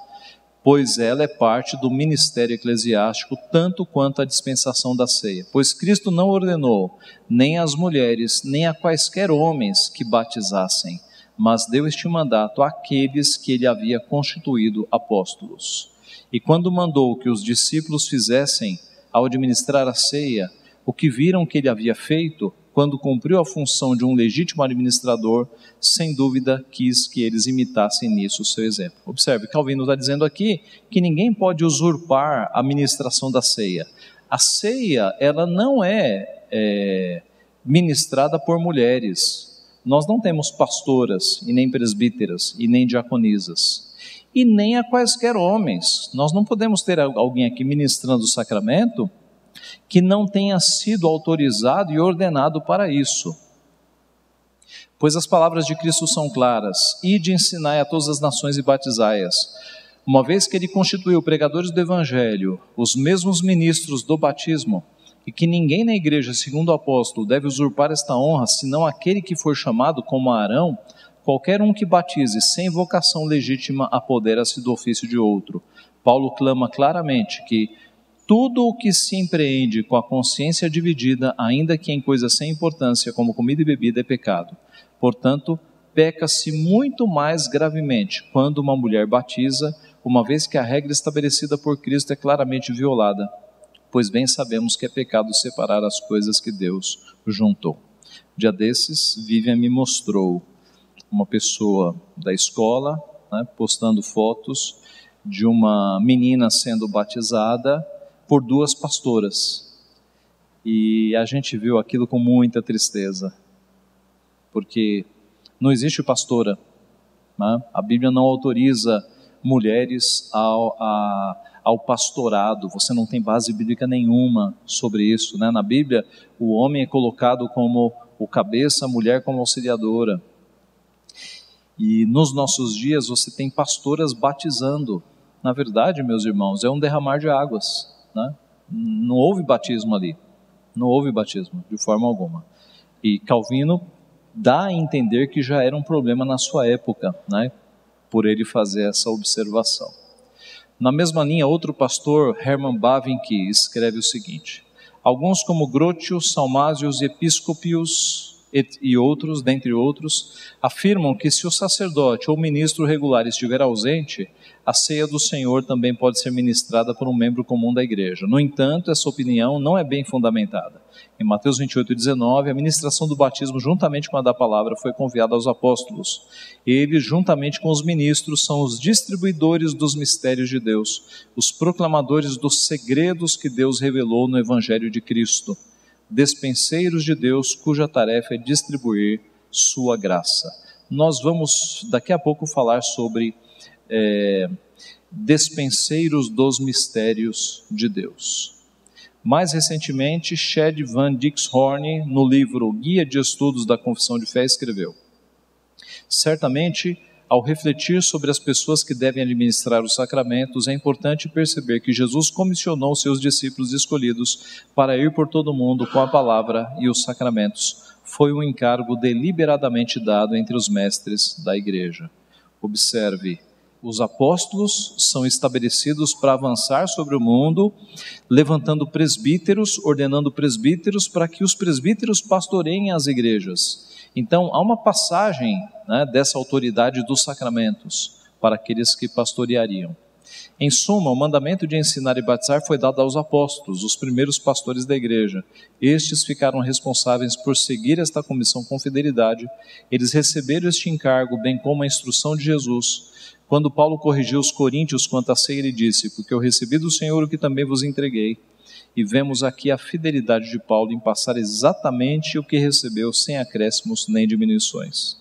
pois ela é parte do ministério eclesiástico, tanto quanto a dispensação da ceia. Pois Cristo não ordenou nem às mulheres, nem a quaisquer homens que batizassem, mas deu este mandato àqueles que ele havia constituído apóstolos. E quando mandou que os discípulos fizessem, ao administrar a ceia, o que viram que ele havia feito, quando cumpriu a função de um legítimo administrador, sem dúvida quis que eles imitassem nisso o seu exemplo. Observe, Calvino está dizendo aqui que ninguém pode usurpar a ministração da ceia. A ceia, ela não é ministrada por mulheres. Nós não temos pastoras, e nem presbíteras, e nem diaconisas, e nem a quaisquer homens. Nós não podemos ter alguém aqui ministrando o sacramento que não tenha sido autorizado e ordenado para isso. Pois as palavras de Cristo são claras: ide ensinai a todas as nações e batizai-as. Uma vez que ele constituiu pregadores do Evangelho, os mesmos ministros do batismo, e que ninguém na igreja, segundo o apóstolo, deve usurpar esta honra, senão aquele que for chamado como Arão, qualquer um que batize sem vocação legítima apodera-se do ofício de outro. Paulo clama claramente que tudo o que se empreende com a consciência dividida, ainda que em coisas sem importância, como comida e bebida, é pecado. Portanto, peca-se muito mais gravemente quando uma mulher batiza, uma vez que a regra estabelecida por Cristo é claramente violada, pois bem sabemos que é pecado separar as coisas que Deus juntou. Dia desses, Vivian me mostrou uma pessoa da escola, postando fotos de uma menina sendo batizada por 2 pastoras, e a gente viu aquilo com muita tristeza, porque não existe pastora, a Bíblia não autoriza mulheres ao pastorado, você não tem base bíblica nenhuma sobre isso, Na Bíblia, o homem é colocado como o cabeça, a mulher como auxiliadora, e nos nossos dias você tem pastoras batizando. Na verdade, meus irmãos, é um derramar de águas, Não houve batismo ali, não houve batismo de forma alguma. E Calvino dá a entender que já era um problema na sua época, por ele fazer essa observação. Na mesma linha, outro pastor, Herman Bavinck, escreve o seguinte: alguns como Grotius, Salmásios e Episcopius e outros, dentre outros, afirmam que se o sacerdote ou ministro regular estiver ausente, a ceia do Senhor também pode ser ministrada por um membro comum da igreja. No entanto, essa opinião não é bem fundamentada. Em Mateus 28:19, a ministração do batismo, juntamente com a da palavra, foi confiada aos apóstolos. Eles, juntamente com os ministros, são os distribuidores dos mistérios de Deus, os proclamadores dos segredos que Deus revelou no Evangelho de Cristo, despenseiros de Deus, cuja tarefa é distribuir sua graça. Nós vamos daqui a pouco falar sobre despenseiros dos mistérios de Deus. Mais recentemente, Shed Van Dixhoorn, no livro Guia de Estudos da Confissão de Fé, escreveu: certamente, ao refletir sobre as pessoas que devem administrar os sacramentos, é importante perceber que Jesus comissionou seus discípulos escolhidos para ir por todo o mundo com a palavra e os sacramentos. Foi um encargo deliberadamente dado entre os mestres da igreja. Observe, os apóstolos são estabelecidos para avançar sobre o mundo, levantando presbíteros, ordenando presbíteros para que os presbíteros pastoreiem as igrejas. Então, há uma passagem dessa autoridade dos sacramentos para aqueles que pastoreariam. Em suma, o mandamento de ensinar e batizar foi dado aos apóstolos, os primeiros pastores da igreja. Estes ficaram responsáveis por seguir esta comissão com fidelidade. Eles receberam este encargo, bem como a instrução de Jesus. Quando Paulo corrigiu os coríntios quanto à ceia, ele disse: porque eu recebi do Senhor o que também vos entreguei. E vemos aqui a fidelidade de Paulo em passar exatamente o que recebeu, sem acréscimos nem diminuições.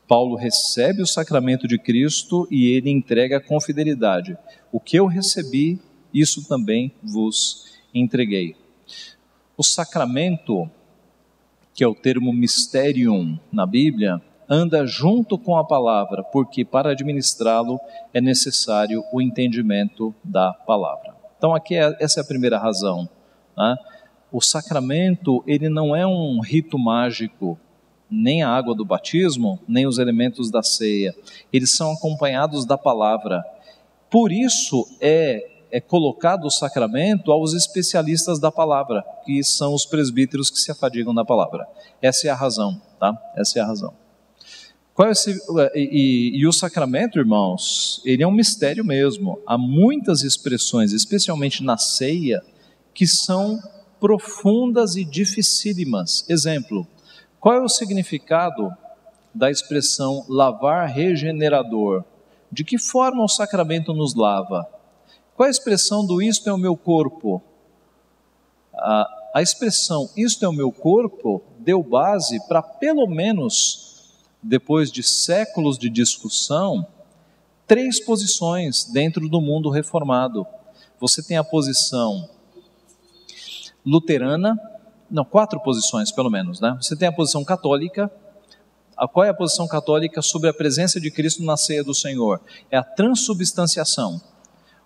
Paulo recebe o sacramento de Cristo e ele entrega com fidelidade: o que eu recebi, isso também vos entreguei. O sacramento, que é o termo mysterium na Bíblia, anda junto com a palavra, porque para administrá-lo é necessário o entendimento da palavra. Então aqui essa é a primeira razão. O sacramento, ele não é um rito mágico, nem a água do batismo, nem os elementos da ceia. Eles são acompanhados da palavra. Por isso é colocado o sacramento aos especialistas da palavra, que são os presbíteros que se afadigam da palavra. Essa é a razão, Essa é a razão. E o sacramento, irmãos, ele é um mistério mesmo. Há muitas expressões, especialmente na ceia, que são profundas e dificílimas. Exemplo, qual é o significado da expressão lavar regenerador? De que forma o sacramento nos lava? Qual é a expressão do isto é o meu corpo? A expressão isto é o meu corpo deu base para, pelo menos, depois de séculos de discussão, 3 posições dentro do mundo reformado. Você tem a posição luterana, 4 posições pelo menos, né? Você tem a posição católica. Qual é a posição católica sobre a presença de Cristo na ceia do Senhor? É a transubstanciação.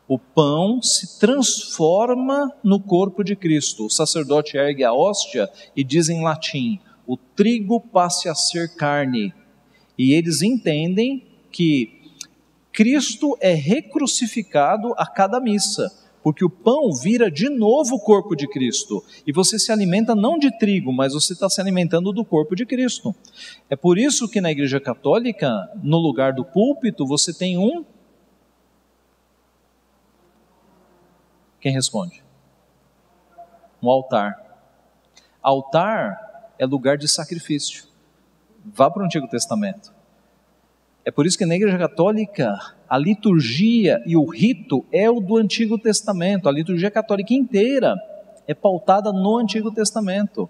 O pão se transforma no corpo de Cristo. O sacerdote ergue a hóstia e diz em latim: o trigo passe a ser carne. E eles entendem que Cristo é recrucificado a cada missa, porque o pão vira de novo o corpo de Cristo, e você se alimenta não de trigo, mas você está se alimentando do corpo de Cristo. É por isso que na Igreja Católica, no lugar do púlpito, você tem Quem responde? Um altar. Altar é lugar de sacrifício. Vá para o Antigo Testamento. É por isso que na Igreja Católica, a liturgia e o rito é o do Antigo Testamento. A liturgia católica inteira é pautada no Antigo Testamento.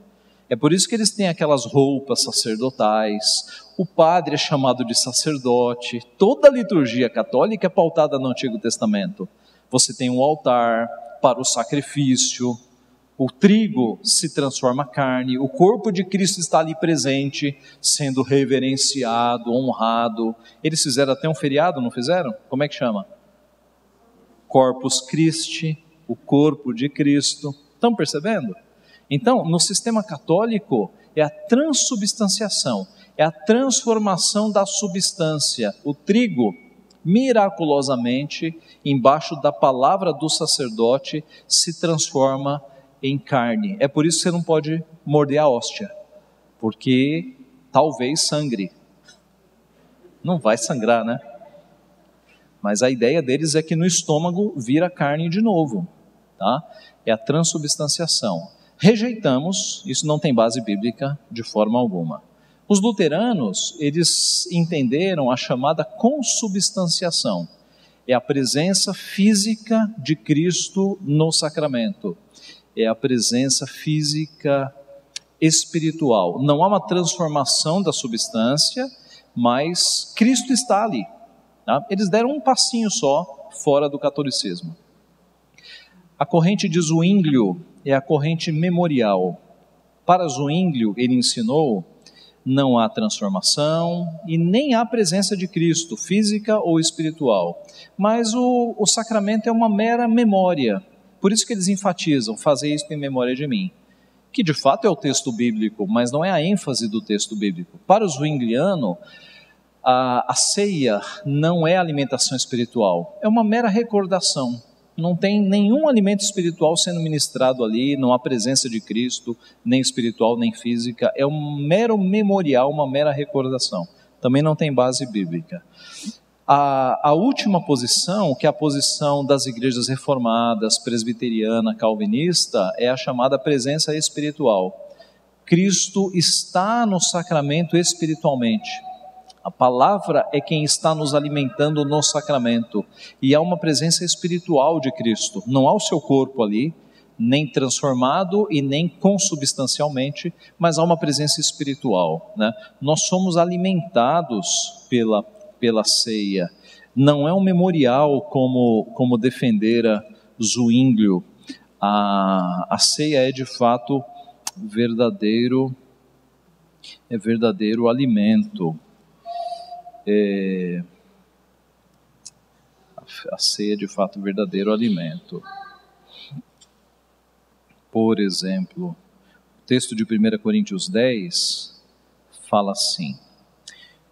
É por isso que eles têm aquelas roupas sacerdotais, o padre é chamado de sacerdote. Toda a liturgia católica é pautada no Antigo Testamento. Você tem um altar para o sacrifício, o trigo se transforma em carne, o corpo de Cristo está ali presente, sendo reverenciado, honrado. Eles fizeram até um feriado, não fizeram? Como é que chama? Corpus Christi, o corpo de Cristo. Estão percebendo? Então, no sistema católico, é a transubstanciação, é a transformação da substância. O trigo, miraculosamente, embaixo da palavra do sacerdote, se transforma em carne. É por isso que você não pode morder a hóstia, porque talvez sangre. Não vai sangrar, né? Mas a ideia deles é que no estômago vira carne de novo, tá? É a transubstanciação. Rejeitamos, isso não tem base bíblica de forma alguma. Os luteranos, eles entenderam a chamada consubstanciação. É a presença física de Cristo no sacramento. É a presença física espiritual. Não há uma transformação da substância, mas Cristo está ali. Tá? Eles deram um passinho só fora do catolicismo. A corrente de Zwinglio é a corrente memorial. Para Zwinglio, ele ensinou: não há transformação e nem há presença de Cristo, física ou espiritual. Mas o sacramento é uma mera memória. Por isso que eles enfatizam: fazer isso em memória de mim. Que de fato é o texto bíblico, mas não é a ênfase do texto bíblico. Para o zwingliano, a ceia não é alimentação espiritual, é uma mera recordação. Não tem nenhum alimento espiritual sendo ministrado ali, não há presença de Cristo, nem espiritual, nem física. É um mero memorial, uma mera recordação. Também não tem base bíblica. A última posição, que é a posição das igrejas reformadas, presbiteriana, calvinista, é a chamada presença espiritual. Cristo está no sacramento espiritualmente. A palavra é quem está nos alimentando no sacramento. E há uma presença espiritual de Cristo. Não há o seu corpo ali, nem transformado e nem consubstancialmente, mas há uma presença espiritual, né? Nós somos alimentados pela ceia. Não é um memorial como defendera Zwinglio. A ceia é de fato verdadeiro alimento. A ceia é de fato verdadeiro alimento. Por exemplo, o texto de 1 Coríntios 10 fala assim: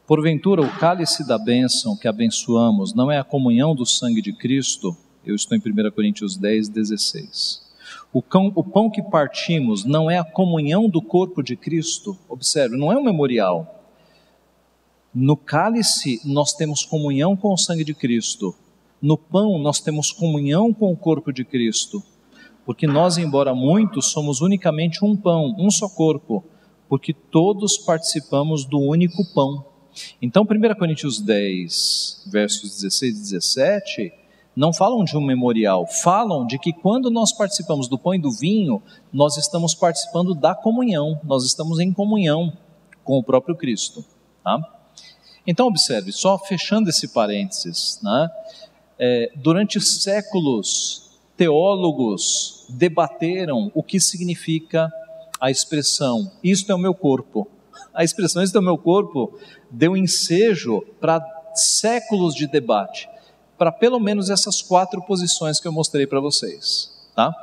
porventura o cálice da bênção que abençoamos não é a comunhão do sangue de Cristo? Eu estou em 1 Coríntios 10, 16. O pão que partimos não é a comunhão do corpo de Cristo? Observe, não é um memorial. No cálice nós temos comunhão com o sangue de Cristo. No pão nós temos comunhão com o corpo de Cristo. Porque nós, embora muitos, somos unicamente um pão, um só corpo, porque todos participamos do único pão. Então, 1 Coríntios 10, versos 16 e 17, não falam de um memorial, falam de que quando nós participamos do pão e do vinho, nós estamos participando da comunhão, nós estamos em comunhão com o próprio Cristo. Tá? Então, observe, só fechando esse parênteses, né? Durante séculos, teólogos debateram o que significa a expressão, isto é o meu corpo. A expressão, isto é o meu corpo, deu ensejo para séculos de debate, para pelo menos essas 4 posições que eu mostrei para vocês. Tá?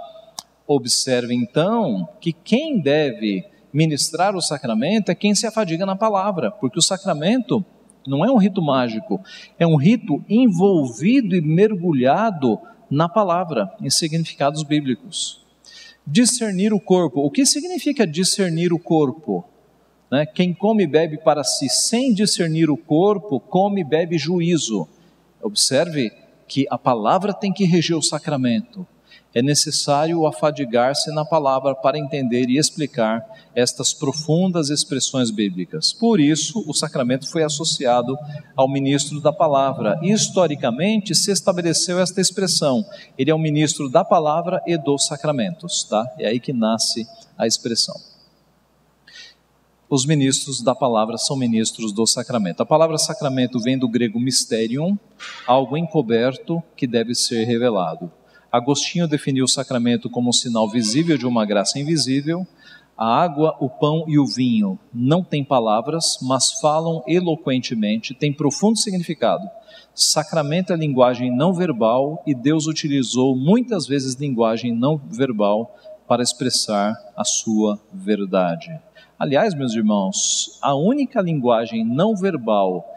Observe então que quem deve ministrar o sacramento é quem se afadiga na palavra, porque o sacramento não é um rito mágico, é um rito envolvido e mergulhado na palavra, em significados bíblicos. Discernir o corpo. O que significa discernir o corpo? Quem come e bebe para si sem discernir o corpo, come e bebe juízo. Observe que a palavra tem que reger o sacramento. É necessário afadigar-se na palavra para entender e explicar estas profundas expressões bíblicas. Por isso, o sacramento foi associado ao ministro da palavra. Historicamente, se estabeleceu esta expressão. Ele é o ministro da palavra e dos sacramentos. Tá? É aí que nasce a expressão. Os ministros da palavra são ministros do sacramento. A palavra sacramento vem do grego mysterium, algo encoberto que deve ser revelado. Agostinho definiu o sacramento como um sinal visível de uma graça invisível. A água, o pão e o vinho não têm palavras, mas falam eloquentemente, têm profundo significado. Sacramento é linguagem não verbal e Deus utilizou muitas vezes linguagem não verbal para expressar a sua verdade. Aliás, meus irmãos, a única linguagem não verbal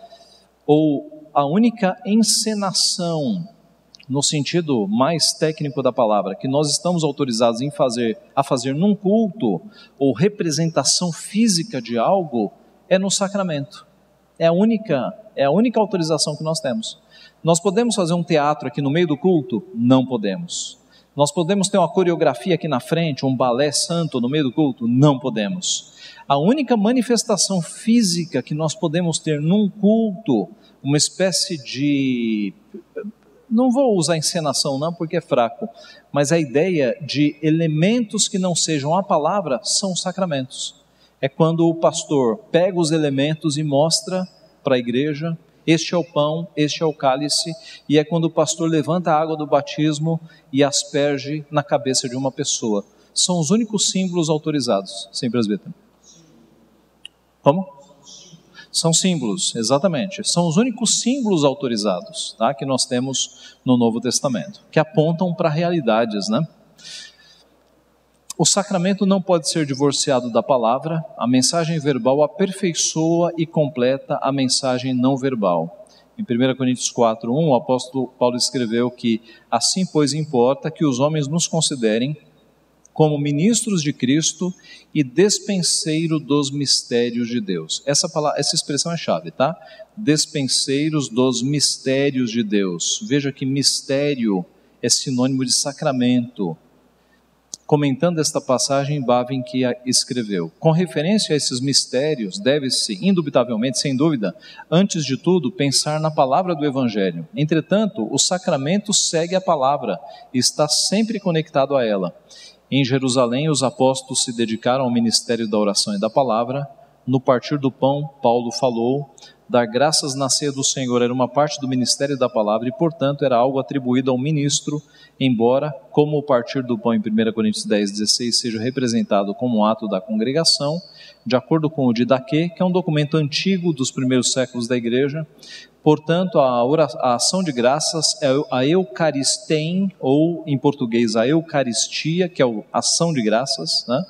ou a única encenação, no sentido mais técnico da palavra, que nós estamos autorizados a fazer num culto ou representação física de algo, é no sacramento. É a única autorização que nós temos. Nós podemos fazer um teatro aqui no meio do culto? Não podemos. Nós podemos ter uma coreografia aqui na frente, um balé santo no meio do culto? Não podemos. A única manifestação física que nós podemos ter num culto, uma espécie de... Não vou usar encenação não, porque é fraco, mas a ideia de elementos que não sejam a palavra são os sacramentos. É quando o pastor pega os elementos e mostra para a igreja, este é o pão, este é o cálice, e é quando o pastor levanta a água do batismo e asperge na cabeça de uma pessoa. São os únicos símbolos autorizados, sem presbítero. Como? São símbolos, exatamente. São os únicos símbolos autorizados, tá, que nós temos no Novo Testamento, que apontam para realidades, né? O sacramento não pode ser divorciado da palavra. A mensagem verbal aperfeiçoa e completa a mensagem não verbal. Em 1 Coríntios 4:1, o apóstolo Paulo escreveu que assim, pois, importa que os homens nos considerem como ministros de Cristo e despenseiro dos mistérios de Deus. Essa expressão é chave, tá? Despenseiros dos mistérios de Deus. Veja que mistério é sinônimo de sacramento. Comentando esta passagem, Bavinck escreveu: com referência a esses mistérios, deve-se, indubitavelmente, sem dúvida, antes de tudo, pensar na palavra do Evangelho. Entretanto, o sacramento segue a palavra e está sempre conectado a ela. Em Jerusalém, os apóstolos se dedicaram ao ministério da oração e da palavra. No partir do pão, Paulo falou: dar graças na ceia do Senhor era uma parte do ministério da palavra e, portanto, era algo atribuído ao ministro, embora, como o partir do pão em 1 Coríntios 10:16 seja representado como um ato da congregação, de acordo com o Didaquê, que é um documento antigo dos primeiros séculos da igreja. Portanto, a ação de graças é a Eucaristein, ou em português a Eucaristia, que é a ação de graças, né?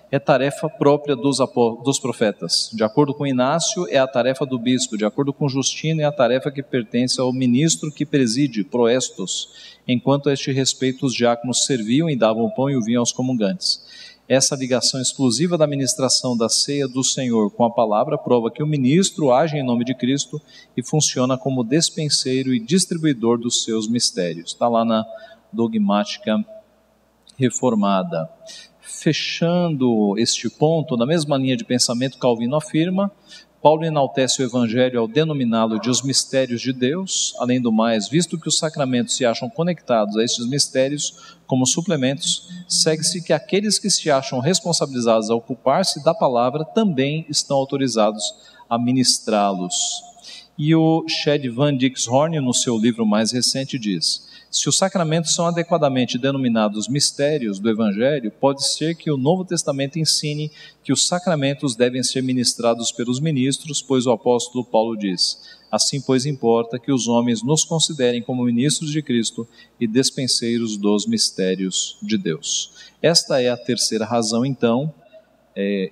É tarefa própria dos profetas. De acordo com Inácio, é a tarefa do bispo. De acordo com Justino, é a tarefa que pertence ao ministro que preside, proestos, enquanto a este respeito os diáconos serviam e davam o pão e o vinho aos comungantes. Essa ligação exclusiva da ministração da ceia do Senhor com a palavra prova que o ministro age em nome de Cristo e funciona como despenseiro e distribuidor dos seus mistérios. Está lá na dogmática reformada. Fechando este ponto, na mesma linha de pensamento, Calvino afirma: Paulo enaltece o Evangelho ao denominá-lo de os mistérios de Deus. Além do mais, visto que os sacramentos se acham conectados a estes mistérios como suplementos, segue-se que aqueles que se acham responsabilizados a ocupar-se da palavra também estão autorizados a ministrá-los. E o Shed Van Dixhoorn, no seu livro mais recente, diz: se os sacramentos são adequadamente denominados mistérios do Evangelho, pode ser que o Novo Testamento ensine que os sacramentos devem ser ministrados pelos ministros, pois o apóstolo Paulo diz: assim, pois, importa que os homens nos considerem como ministros de Cristo e despenseiros dos mistérios de Deus. Esta é a terceira razão, então,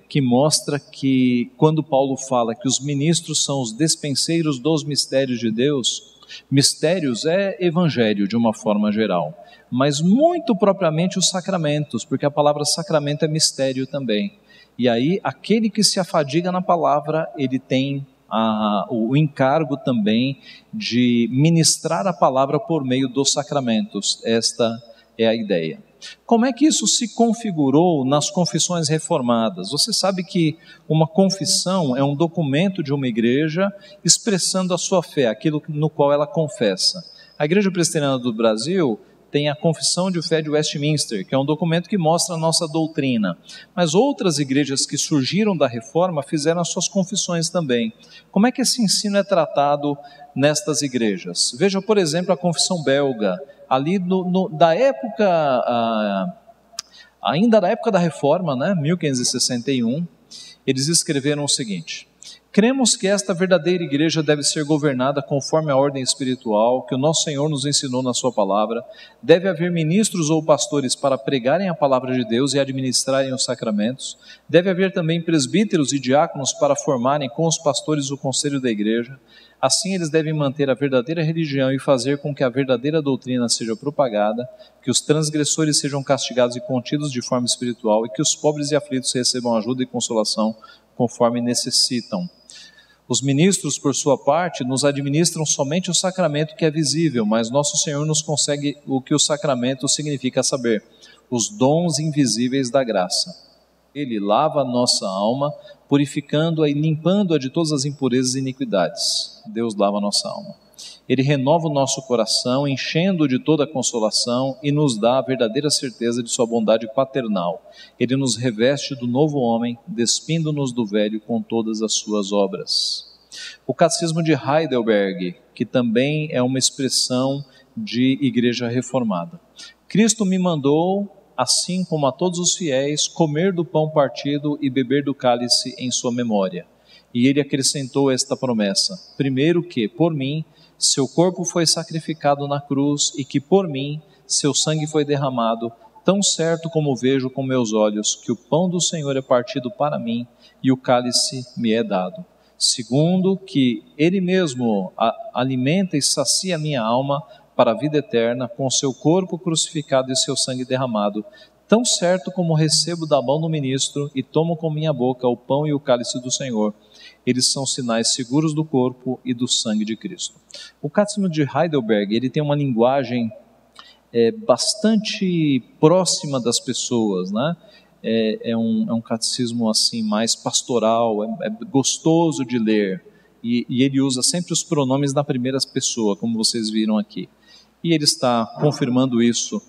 que mostra que quando Paulo fala que os ministros são os despenseiros dos mistérios de Deus, mistérios é evangelho de uma forma geral, mas muito propriamente os sacramentos, porque a palavra sacramento é mistério também. E aí aquele que se afadiga na palavra, ele tem o encargo também de ministrar a palavra por meio dos sacramentos. Esta é a ideia. Como é que isso se configurou nas confissões reformadas? Você sabe que uma confissão é um documento de uma igreja expressando a sua fé, aquilo no qual ela confessa. A Igreja Presbiteriana do Brasil tem a Confissão de Fé de Westminster, que é um documento que mostra a nossa doutrina. Mas outras igrejas que surgiram da Reforma fizeram as suas confissões também. Como é que esse ensino é tratado nestas igrejas? Veja, por exemplo, a Confissão Belga, ali da época, ainda da época da Reforma, 1561, eles escreveram o seguinte: cremos que esta verdadeira igreja deve ser governada conforme a ordem espiritual que o nosso Senhor nos ensinou na sua palavra. Deve haver ministros ou pastores para pregarem a palavra de Deus e administrarem os sacramentos. Deve haver também presbíteros e diáconos para formarem com os pastores o conselho da igreja. Assim eles devem manter a verdadeira religião e fazer com que a verdadeira doutrina seja propagada, que os transgressores sejam castigados e contidos de forma espiritual e que os pobres e aflitos recebam ajuda e consolação conforme necessitam. Os ministros, por sua parte, nos administram somente o sacramento que é visível, mas nosso Senhor nos concede o que o sacramento significa, a saber, os dons invisíveis da graça. Ele lava a nossa alma, purificando-a e limpando-a de todas as impurezas e iniquidades. Deus lava a nossa alma. Ele renova o nosso coração, enchendo-o de toda consolação e nos dá a verdadeira certeza de sua bondade paternal. Ele nos reveste do novo homem, despindo-nos do velho com todas as suas obras. O Catecismo de Heidelberg, que também é uma expressão de igreja reformada. Cristo me mandou, assim como a todos os fiéis, comer do pão partido e beber do cálice em sua memória. E ele acrescentou esta promessa: primeiro que, por mim, seu corpo foi sacrificado na cruz e que por mim seu sangue foi derramado, tão certo como vejo com meus olhos que o pão do Senhor é partido para mim e o cálice me é dado. Segundo, que ele mesmo alimenta e sacia minha alma para a vida eterna com seu corpo crucificado e seu sangue derramado, tão certo como recebo da mão do ministro e tomo com minha boca o pão e o cálice do Senhor. Eles são sinais seguros do corpo e do sangue de Cristo. O Catecismo de Heidelberg, ele tem uma linguagem bastante próxima das pessoas, É um catecismo assim mais pastoral, é gostoso de ler, e ele usa sempre os pronomes na primeira pessoa, como vocês viram aqui. E ele está confirmando isso,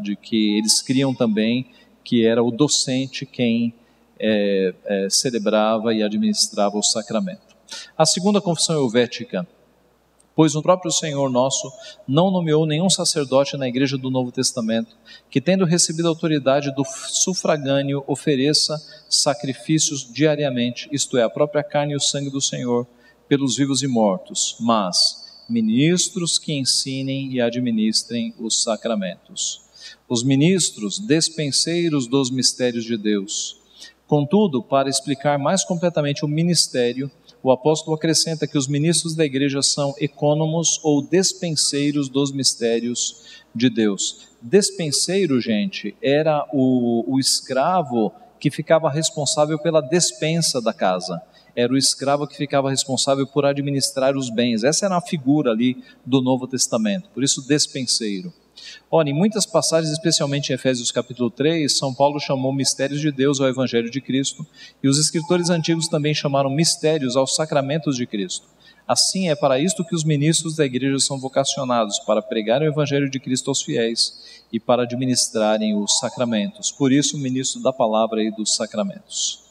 de que eles criam também que era o docente quem celebrava e administrava o sacramento. A segunda confissão helvética: pois o próprio Senhor nosso não nomeou nenhum sacerdote na igreja do Novo Testamento, que tendo recebido a autoridade do sufragâneo, ofereça sacrifícios diariamente, isto é, a própria carne e o sangue do Senhor, pelos vivos e mortos, mas ministros que ensinem e administrem os sacramentos. Os ministros, despenseiros dos mistérios de Deus. Contudo, para explicar mais completamente o ministério, o apóstolo acrescenta que os ministros da igreja são ecônomos ou despenseiros dos mistérios de Deus. Despenseiro, gente, era o escravo que ficava responsável pela despensa da casa. Era o escravo que ficava responsável por administrar os bens. Essa era a figura ali do Novo Testamento, por isso despenseiro. Ora, em muitas passagens, especialmente em Efésios capítulo 3, São Paulo chamou mistérios de Deus ao Evangelho de Cristo, e os escritores antigos também chamaram mistérios aos sacramentos de Cristo. Assim, é para isto que os ministros da igreja são vocacionados, para pregar o Evangelho de Cristo aos fiéis e para administrarem os sacramentos. Por isso, o ministro da palavra e dos sacramentos.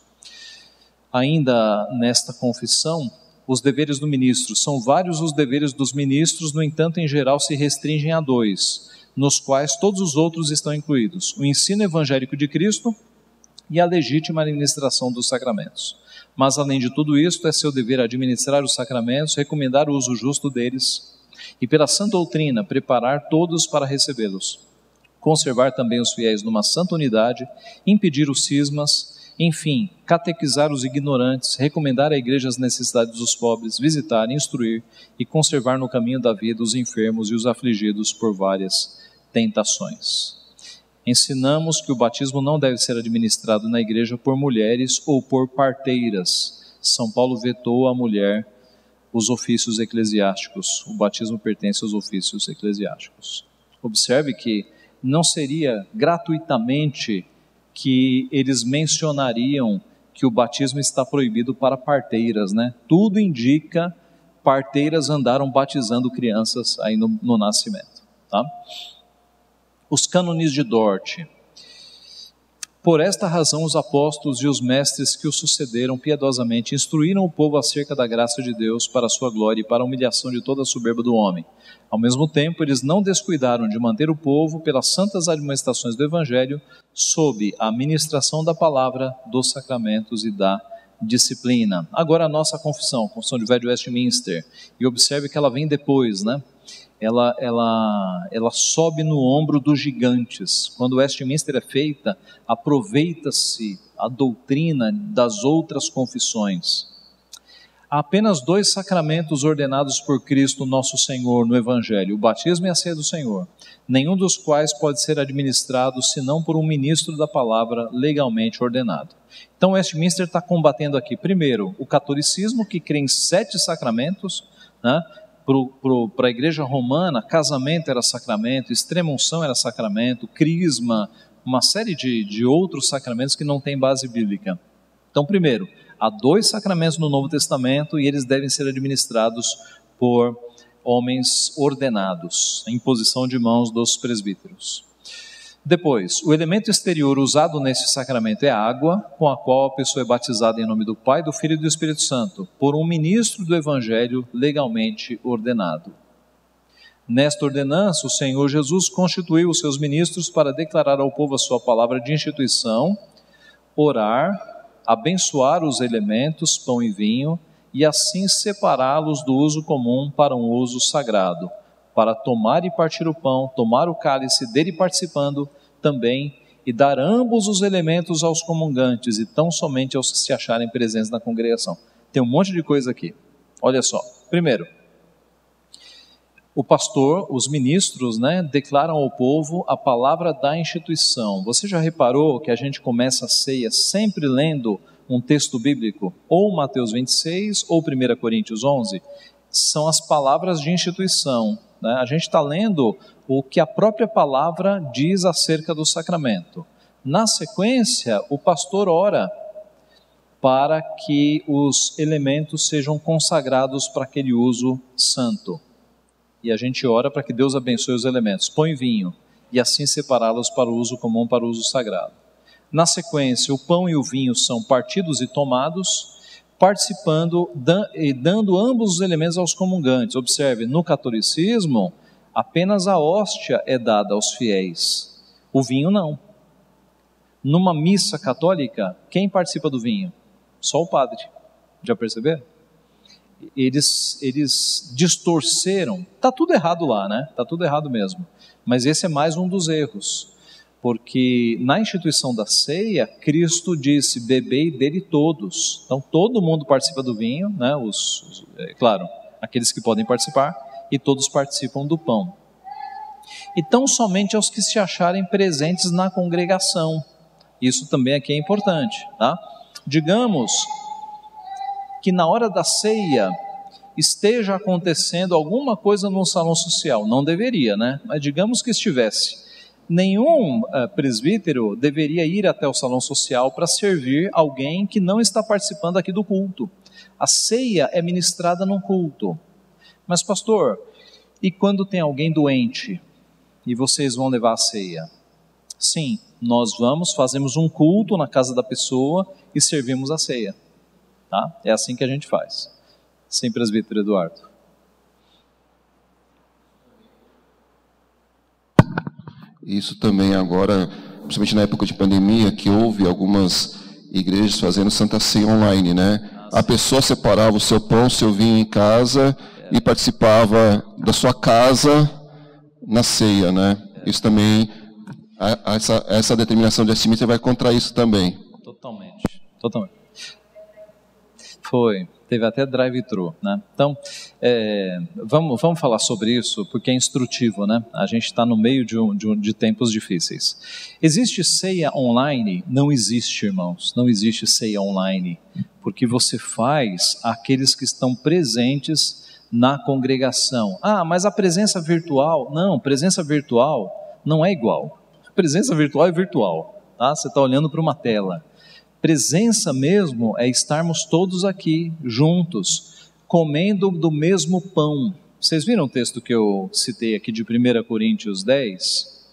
Ainda nesta confissão, os deveres do ministro. São vários os deveres dos ministros, no entanto, em geral, se restringem a 2, nos quais todos os outros estão incluídos: o ensino evangélico de Cristo e a legítima administração dos sacramentos. Mas, além de tudo isto, é seu dever administrar os sacramentos, recomendar o uso justo deles e, pela sã doutrina, preparar todos para recebê-los, conservar também os fiéis numa santa unidade, impedir os cismas, enfim, catequizar os ignorantes, recomendar à igreja as necessidades dos pobres, visitar, instruir e conservar no caminho da vida os enfermos e os afligidos por várias tentações. Ensinamos que o batismo não deve ser administrado na igreja por mulheres ou por parteiras. São Paulo vetou à mulher os ofícios eclesiásticos. O batismo pertence aos ofícios eclesiásticos. Observe que não seria gratuitamente que eles mencionariam que o batismo está proibido para parteiras, né? Tudo indica parteiras andaram batizando crianças aí no nascimento, tá? Os cânones de Dort. Por esta razão, os apóstolos e os mestres que o sucederam piedosamente instruíram o povo acerca da graça de Deus para a sua glória e para a humilhação de toda a soberba do homem. Ao mesmo tempo, eles não descuidaram de manter o povo, pelas santas admoestações do Evangelho, sob a ministração da palavra, dos sacramentos e da disciplina. Agora a nossa confissão de Velho Westminster, e observe que ela vem depois, né? Ela sobe no ombro dos gigantes. Quando Westminster é feita, aproveita-se a doutrina das outras confissões. Há apenas 2 sacramentos ordenados por Cristo nosso Senhor no Evangelho, o batismo e a ceia do Senhor, nenhum dos quais pode ser administrado senão por um ministro da palavra legalmente ordenado. Então Westminster está combatendo aqui, primeiro, o catolicismo, que crê em 7 sacramentos, né? Para a igreja romana, casamento era sacramento, extrema-unção era sacramento, crisma, uma série de outros sacramentos que não têm base bíblica. Então, primeiro, há 2 sacramentos no Novo Testamento e eles devem ser administrados por homens ordenados, em imposição de mãos dos presbíteros. Depois, o elemento exterior usado nesse sacramento é a água, com a qual a pessoa é batizada em nome do Pai, do Filho e do Espírito Santo, por um ministro do Evangelho legalmente ordenado. Nesta ordenança, o Senhor Jesus constituiu os seus ministros para declarar ao povo a sua palavra de instituição, orar, abençoar os elementos, pão e vinho, e assim separá-los do uso comum para um uso sagrado, para tomar e partir o pão, tomar o cálice, dele participando também, e dar ambos os elementos aos comungantes, e tão somente aos que se acharem presentes na congregação. Tem um monte de coisa aqui. Olha só. Primeiro, o pastor, os ministros, né, declaram ao povo a palavra da instituição. Você já reparou que a gente começa a ceia sempre lendo um texto bíblico? Ou Mateus 26, ou 1 Coríntios 11? São as palavras de instituição. A gente está lendo o que a própria palavra diz acerca do sacramento. Na sequência, o pastor ora para que os elementos sejam consagrados para aquele uso santo. E a gente ora para que Deus abençoe os elementos, pão e vinho, e assim separá-los para o uso comum, para o uso sagrado. Na sequência, o pão e o vinho são partidos e tomados, participando e dando ambos os elementos aos comungantes. Observe, no catolicismo, apenas a hóstia é dada aos fiéis, o vinho não. Numa missa católica, quem participa do vinho? Só o padre. Já perceberam? Eles distorceram. Está tudo errado lá, né? Está tudo errado mesmo. Mas esse é mais um dos erros. Porque na instituição da ceia, Cristo disse, bebei dele todos. Então todo mundo participa do vinho, né? Claro, aqueles que podem participar, e todos participam do pão. E tão somente aos que se acharem presentes na congregação. Isso também aqui é importante, tá? Digamos que na hora da ceia, esteja acontecendo alguma coisa no salão social. Não deveria, né? Mas digamos que estivesse. Nenhum presbítero deveria ir até o salão social para servir alguém que não está participando aqui do culto. A ceia é ministrada num culto. Mas pastor, e quando tem alguém doente e vocês vão levar a ceia? Sim, nós vamos, fazemos um culto na casa da pessoa e servimos a ceia. Tá? É assim que a gente faz. Sim, presbítero Eduardo. Isso também agora, principalmente na época de pandemia, que houve algumas igrejas fazendo Santa Ceia online, né? A pessoa separava o seu pão, o seu vinho em casa e participava da sua casa na ceia, né? Isso também, essa determinação de Westminster vai contra isso também. Totalmente. Teve até drive-thru, né? Então, vamos falar sobre isso, porque é instrutivo, né? A gente está no meio de tempos difíceis. Existe ceia online? Não existe, irmãos, não existe ceia online, porque você faz aqueles que estão presentes na congregação. Ah, mas a presença virtual? Não, presença virtual não é igual. A presença virtual é virtual, tá? Você está olhando para uma tela. Presença mesmo é estarmos todos aqui, juntos, comendo do mesmo pão. Vocês viram o texto que eu citei aqui de 1 Coríntios 10?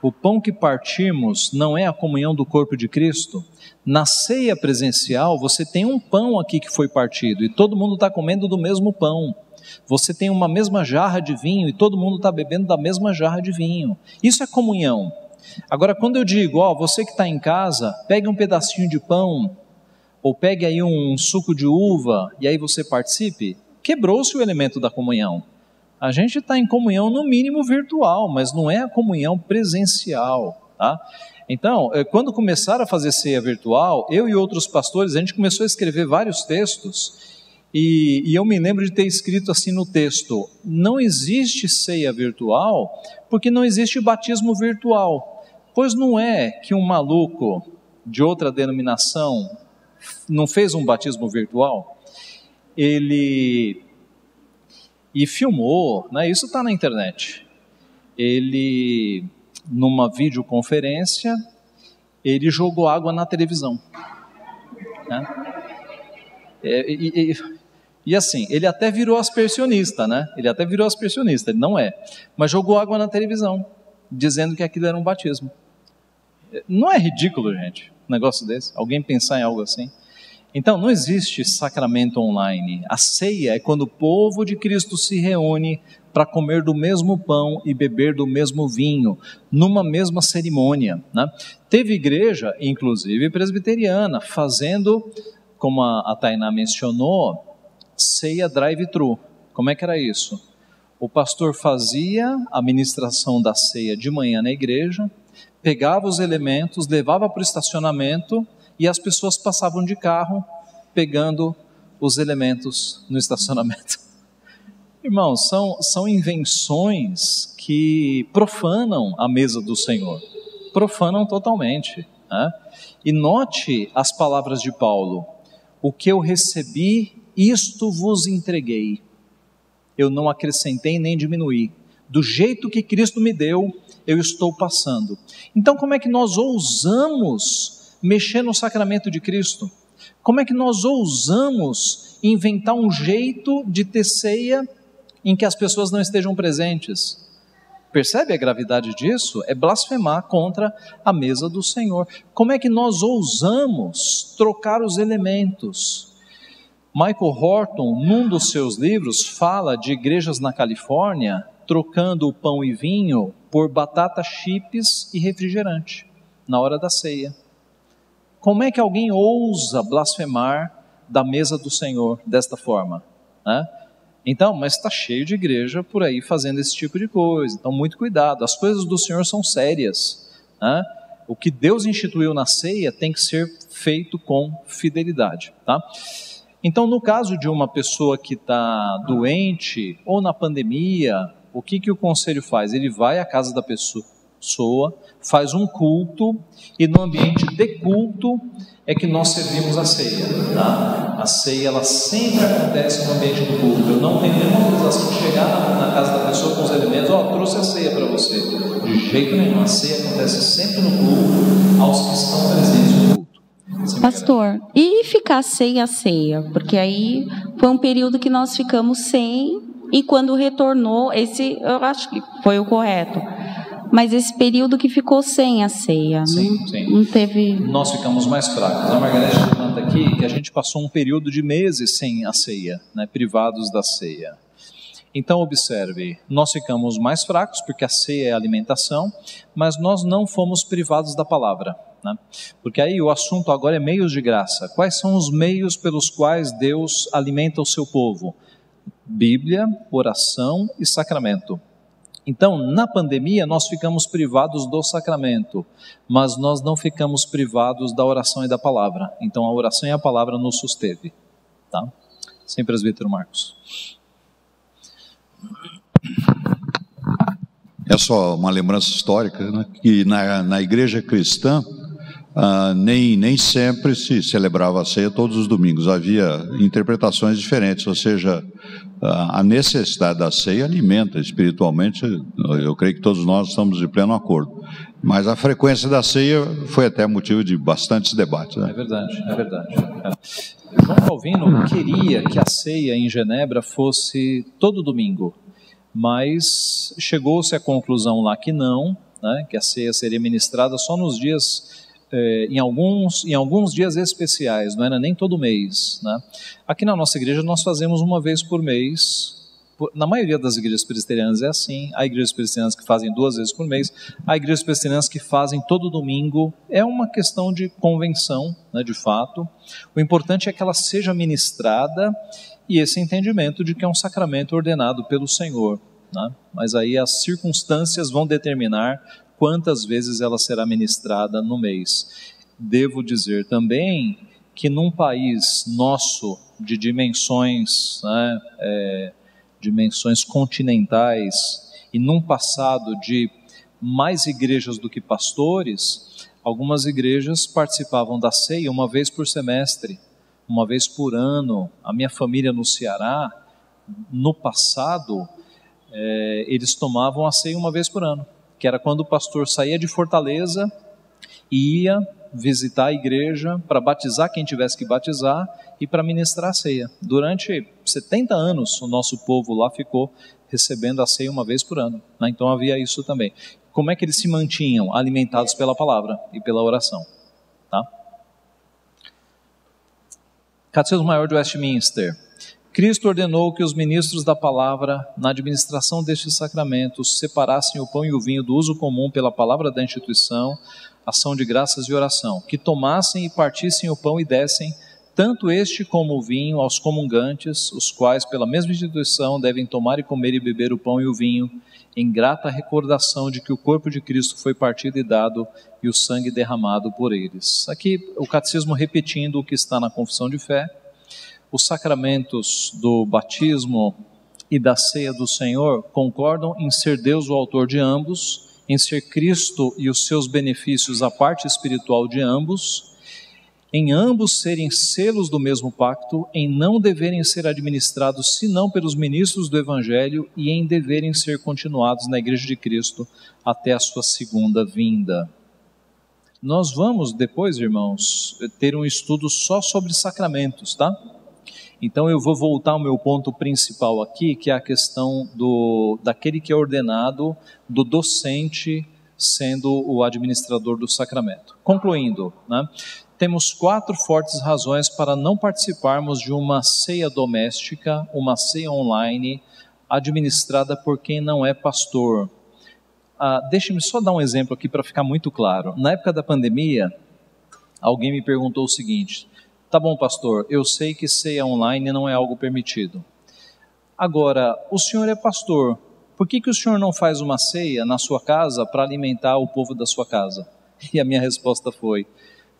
O pão que partimos não é a comunhão do corpo de Cristo? Na ceia presencial, você tem um pão aqui que foi partido, e todo mundo está comendo do mesmo pão. Você tem uma mesma jarra de vinho, e todo mundo está bebendo da mesma jarra de vinho. Isso é comunhão. Agora, quando eu digo, você que está em casa, pegue um pedacinho de pão, ou pegue aí um suco de uva, e aí você participe, quebrou-se o elemento da comunhão. A gente está em comunhão no mínimo virtual, mas não é a comunhão presencial, tá? Então, quando começaram a fazer ceia virtual, eu e outros pastores, a gente começou a escrever vários textos, e eu me lembro de ter escrito assim no texto: não existe ceia virtual, porque não existe batismo virtual. Pois não é que um maluco de outra denominação não fez um batismo virtual? E filmou, né? Isso está na internet. Ele, numa videoconferência, ele jogou água na televisão, né? E assim, ele até virou aspersionista, né? Ele não é, mas jogou água na televisão, dizendo que aquilo era um batismo. Não é ridículo, gente, um negócio desse? Alguém pensar em algo assim? Então, não existe sacramento online. A ceia é quando o povo de Cristo se reúne para comer do mesmo pão e beber do mesmo vinho, numa mesma cerimônia, né? Teve igreja, inclusive presbiteriana, fazendo, como a Tainá mencionou, ceia drive-thru. Como é que era isso? O pastor fazia a ministração da ceia de manhã na igreja, pegava os elementos, levava para o estacionamento e as pessoas passavam de carro pegando os elementos no estacionamento. Irmãos, são invenções que profanam a mesa do Senhor, profanam totalmente, né? E note as palavras de Paulo: o que eu recebi, isto vos entreguei, eu não acrescentei nem diminuí, do jeito que Cristo me deu, eu estou passando. Então, como é que nós ousamos mexer no sacramento de Cristo? Como é que nós ousamos inventar um jeito de ter ceia em que as pessoas não estejam presentes? Percebe a gravidade disso? É blasfemar contra a mesa do Senhor. Como é que nós ousamos trocar os elementos? Michael Horton, num dos seus livros, fala de igrejas na Califórnia trocando o pão e vinho por batata chips e refrigerante na hora da ceia. Como é que alguém ousa blasfemar da mesa do Senhor desta forma, né? Então, mas está cheio de igreja por aí fazendo esse tipo de coisa. Então, muito cuidado, as coisas do Senhor são sérias, né? O que Deus instituiu na ceia tem que ser feito com fidelidade, tá? Então, no caso de uma pessoa que está doente ou na pandemia, o que o conselho faz? Ele vai à casa da pessoa, soa, faz um culto, e no ambiente de culto é que nós servimos a ceia, tá? A ceia, ela sempre acontece no ambiente do culto. Eu não tenho nenhuma autorização de chegar na casa da pessoa com os elementos, trouxe a ceia para você. De jeito nenhum, a ceia acontece sempre no culto, aos que estão presentes no culto. Pastor, e ficar sem a ceia? Porque aí foi um período que nós ficamos sem, e quando retornou, esse eu acho que foi o correto. Mas esse período que ficou sem a ceia, não teve... Nós ficamos mais fracos. A Margarete levanta aqui que a gente passou um período de meses sem a ceia, né, privados da ceia. Então observe, nós ficamos mais fracos porque a ceia é a alimentação, mas nós não fomos privados da palavra, né? Porque aí o assunto agora é meios de graça. Quais são os meios pelos quais Deus alimenta o seu povo? Bíblia, oração e sacramento. Então, na pandemia, nós ficamos privados do sacramento, mas nós não ficamos privados da oração e da palavra. Então, a oração e a palavra nos susteve, tá? Sim, presbítero Marcos. É só uma lembrança histórica, né, que na igreja cristã, nem sempre se celebrava a ceia todos os domingos. Havia interpretações diferentes, ou seja, a necessidade da ceia alimenta espiritualmente. Eu creio que todos nós estamos de pleno acordo. Mas a frequência da ceia foi até motivo de bastantes debates, né? É verdade. João Calvino queria que a ceia em Genebra fosse todo domingo, mas chegou-se à conclusão lá que não, né, que a ceia seria ministrada só nos dias... em alguns dias especiais, não era nem todo mês, né? Aqui na nossa igreja nós fazemos uma vez por mês. Na maioria das igrejas presbiterianas é assim. Há igrejas presbiterianas que fazem 2 vezes por mês, há igrejas presbiterianas que fazem todo domingo. É uma questão de convenção, né, de fato. O importante é que ela seja ministrada, e esse entendimento de que é um sacramento ordenado pelo Senhor, né? Mas aí as circunstâncias vão determinar quantas vezes ela será ministrada no mês. Devo dizer também que num país nosso de dimensões, né, dimensões continentais, e num passado de mais igrejas do que pastores, algumas igrejas participavam da ceia uma vez por semestre, uma vez por ano. A minha família no Ceará, no passado, eles tomavam a ceia uma vez por ano, que era quando o pastor saía de Fortaleza e ia visitar a igreja para batizar quem tivesse que batizar e para ministrar a ceia. Durante 70 anos, o nosso povo lá ficou recebendo a ceia uma vez por ano, né? Então havia isso também. Como é que eles se mantinham? Alimentados pela palavra e pela oração, tá? Catecismo Maior de Westminster. Cristo ordenou que os ministros da palavra, na administração destes sacramentos, separassem o pão e o vinho do uso comum pela palavra da instituição, ação de graças e oração, que tomassem e partissem o pão e dessem, tanto este como o vinho, aos comungantes, os quais, pela mesma instituição, devem tomar e comer e beber o pão e o vinho, em grata recordação de que o corpo de Cristo foi partido e dado, e o sangue derramado por eles. Aqui, o catecismo repetindo o que está na confissão de fé. Os sacramentos do batismo e da ceia do Senhor concordam em ser Deus o autor de ambos, em ser Cristo e os seus benefícios a parte espiritual de ambos, em ambos serem selos do mesmo pacto, em não deverem ser administrados senão pelos ministros do Evangelho e em deverem ser continuados na Igreja de Cristo até a sua segunda vinda. Nós vamos depois, irmãos, ter um estudo só sobre sacramentos, tá? Então eu vou voltar ao meu ponto principal aqui, que é a questão daquele que é ordenado, do docente sendo o administrador do sacramento. Concluindo, né, temos 4 fortes razões para não participarmos de uma ceia doméstica, uma ceia online, administrada por quem não é pastor. Deixe-me só dar um exemplo aqui para ficar muito claro. Na época da pandemia, alguém me perguntou o seguinte: tá bom, pastor, eu sei que ceia online não é algo permitido. Agora, o senhor é pastor, por que o senhor não faz uma ceia na sua casa para alimentar o povo da sua casa? E a minha resposta foi: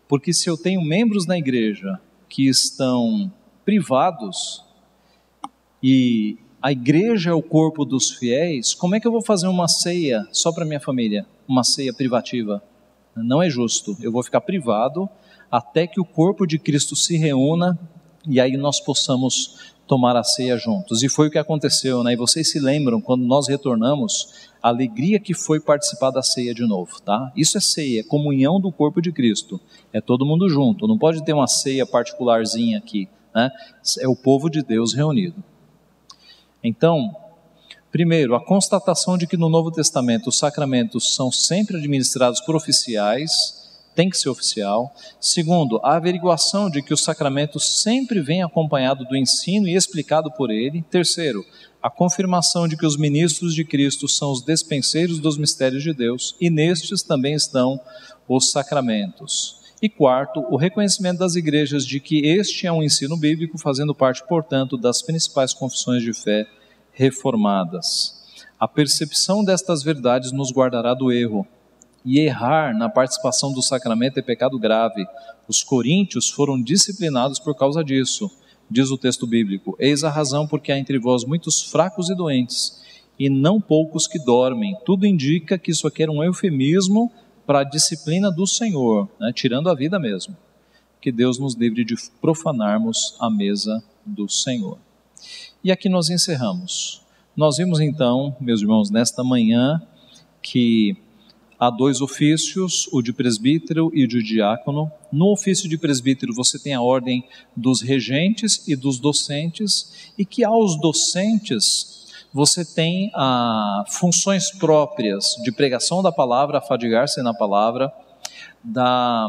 porque se eu tenho membros na igreja que estão privados e a igreja é o corpo dos fiéis, como é que eu vou fazer uma ceia só para minha família? Uma ceia privativa? Não é justo. Eu vou ficar privado até que o corpo de Cristo se reúna e aí nós possamos tomar a ceia juntos. E foi o que aconteceu, né? E vocês se lembram, quando nós retornamos, a alegria que foi participar da ceia de novo, tá? Isso é ceia, é comunhão do corpo de Cristo. É todo mundo junto, não pode ter uma ceia particularzinha aqui, né? É o povo de Deus reunido. Então, primeiro, a constatação de que no Novo Testamento os sacramentos são sempre administrados por oficiais, tem que ser oficial. Segundo, a averiguação de que o sacramento sempre vem acompanhado do ensino e explicado por ele. Terceiro, a confirmação de que os ministros de Cristo são os despenseiros dos mistérios de Deus e nestes também estão os sacramentos. E quarto, o reconhecimento das igrejas de que este é um ensino bíblico, fazendo parte, portanto, das principais confissões de fé reformadas. A percepção destas verdades nos guardará do erro. E errar na participação do sacramento é pecado grave. Os coríntios foram disciplinados por causa disso. Diz o texto bíblico: eis a razão porque há entre vós muitos fracos e doentes, e não poucos que dormem. Tudo indica que isso aqui era um eufemismo para a disciplina do Senhor, né? Tirando a vida mesmo. Que Deus nos livre de profanarmos a mesa do Senhor. E aqui nós encerramos. Nós vimos então, meus irmãos, nesta manhã, que há dois ofícios, o de presbítero e o de diácono. No ofício de presbítero você tem a ordem dos regentes e dos docentes, e que aos docentes você tem funções próprias de pregação da palavra, afadigar-se na palavra, da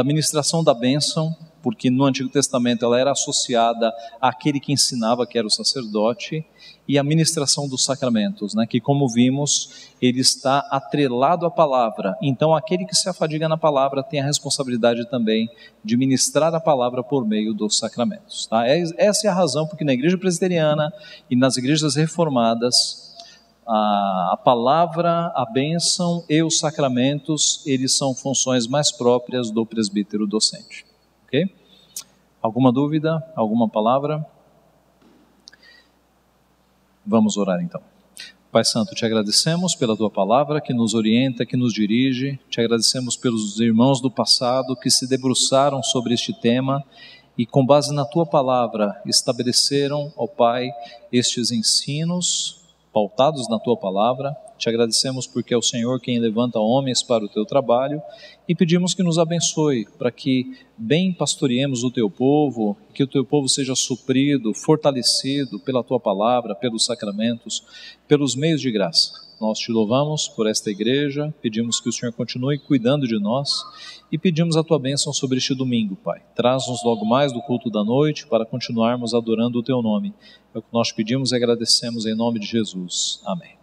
ministração da bênção, porque no Antigo Testamento ela era associada àquele que ensinava, que era o sacerdote, e a ministração dos sacramentos, né, que como vimos, ele está atrelado à palavra. Então aquele que se afadiga na palavra tem a responsabilidade também de ministrar a palavra por meio dos sacramentos. Tá? Essa é a razão porque na igreja presbiteriana e nas igrejas reformadas, a palavra, a bênção e os sacramentos, eles são funções mais próprias do presbítero docente. Ok? Alguma dúvida? Alguma palavra? Vamos orar então. Pai Santo, te agradecemos pela tua palavra que nos orienta, que nos dirige. Te agradecemos pelos irmãos do passado que se debruçaram sobre este tema e com base na tua palavra estabeleceram, ó Pai, estes ensinos pautados na tua palavra. Te agradecemos porque é o Senhor quem levanta homens para o teu trabalho e pedimos que nos abençoe para que bem pastoreemos o teu povo, que o teu povo seja suprido, fortalecido pela tua palavra, pelos sacramentos, pelos meios de graça. Nós te louvamos por esta igreja, pedimos que o Senhor continue cuidando de nós e pedimos a tua bênção sobre este domingo, Pai. Traz-nos logo mais do culto da noite para continuarmos adorando o teu nome. É o que nós pedimos e agradecemos em nome de Jesus. Amém.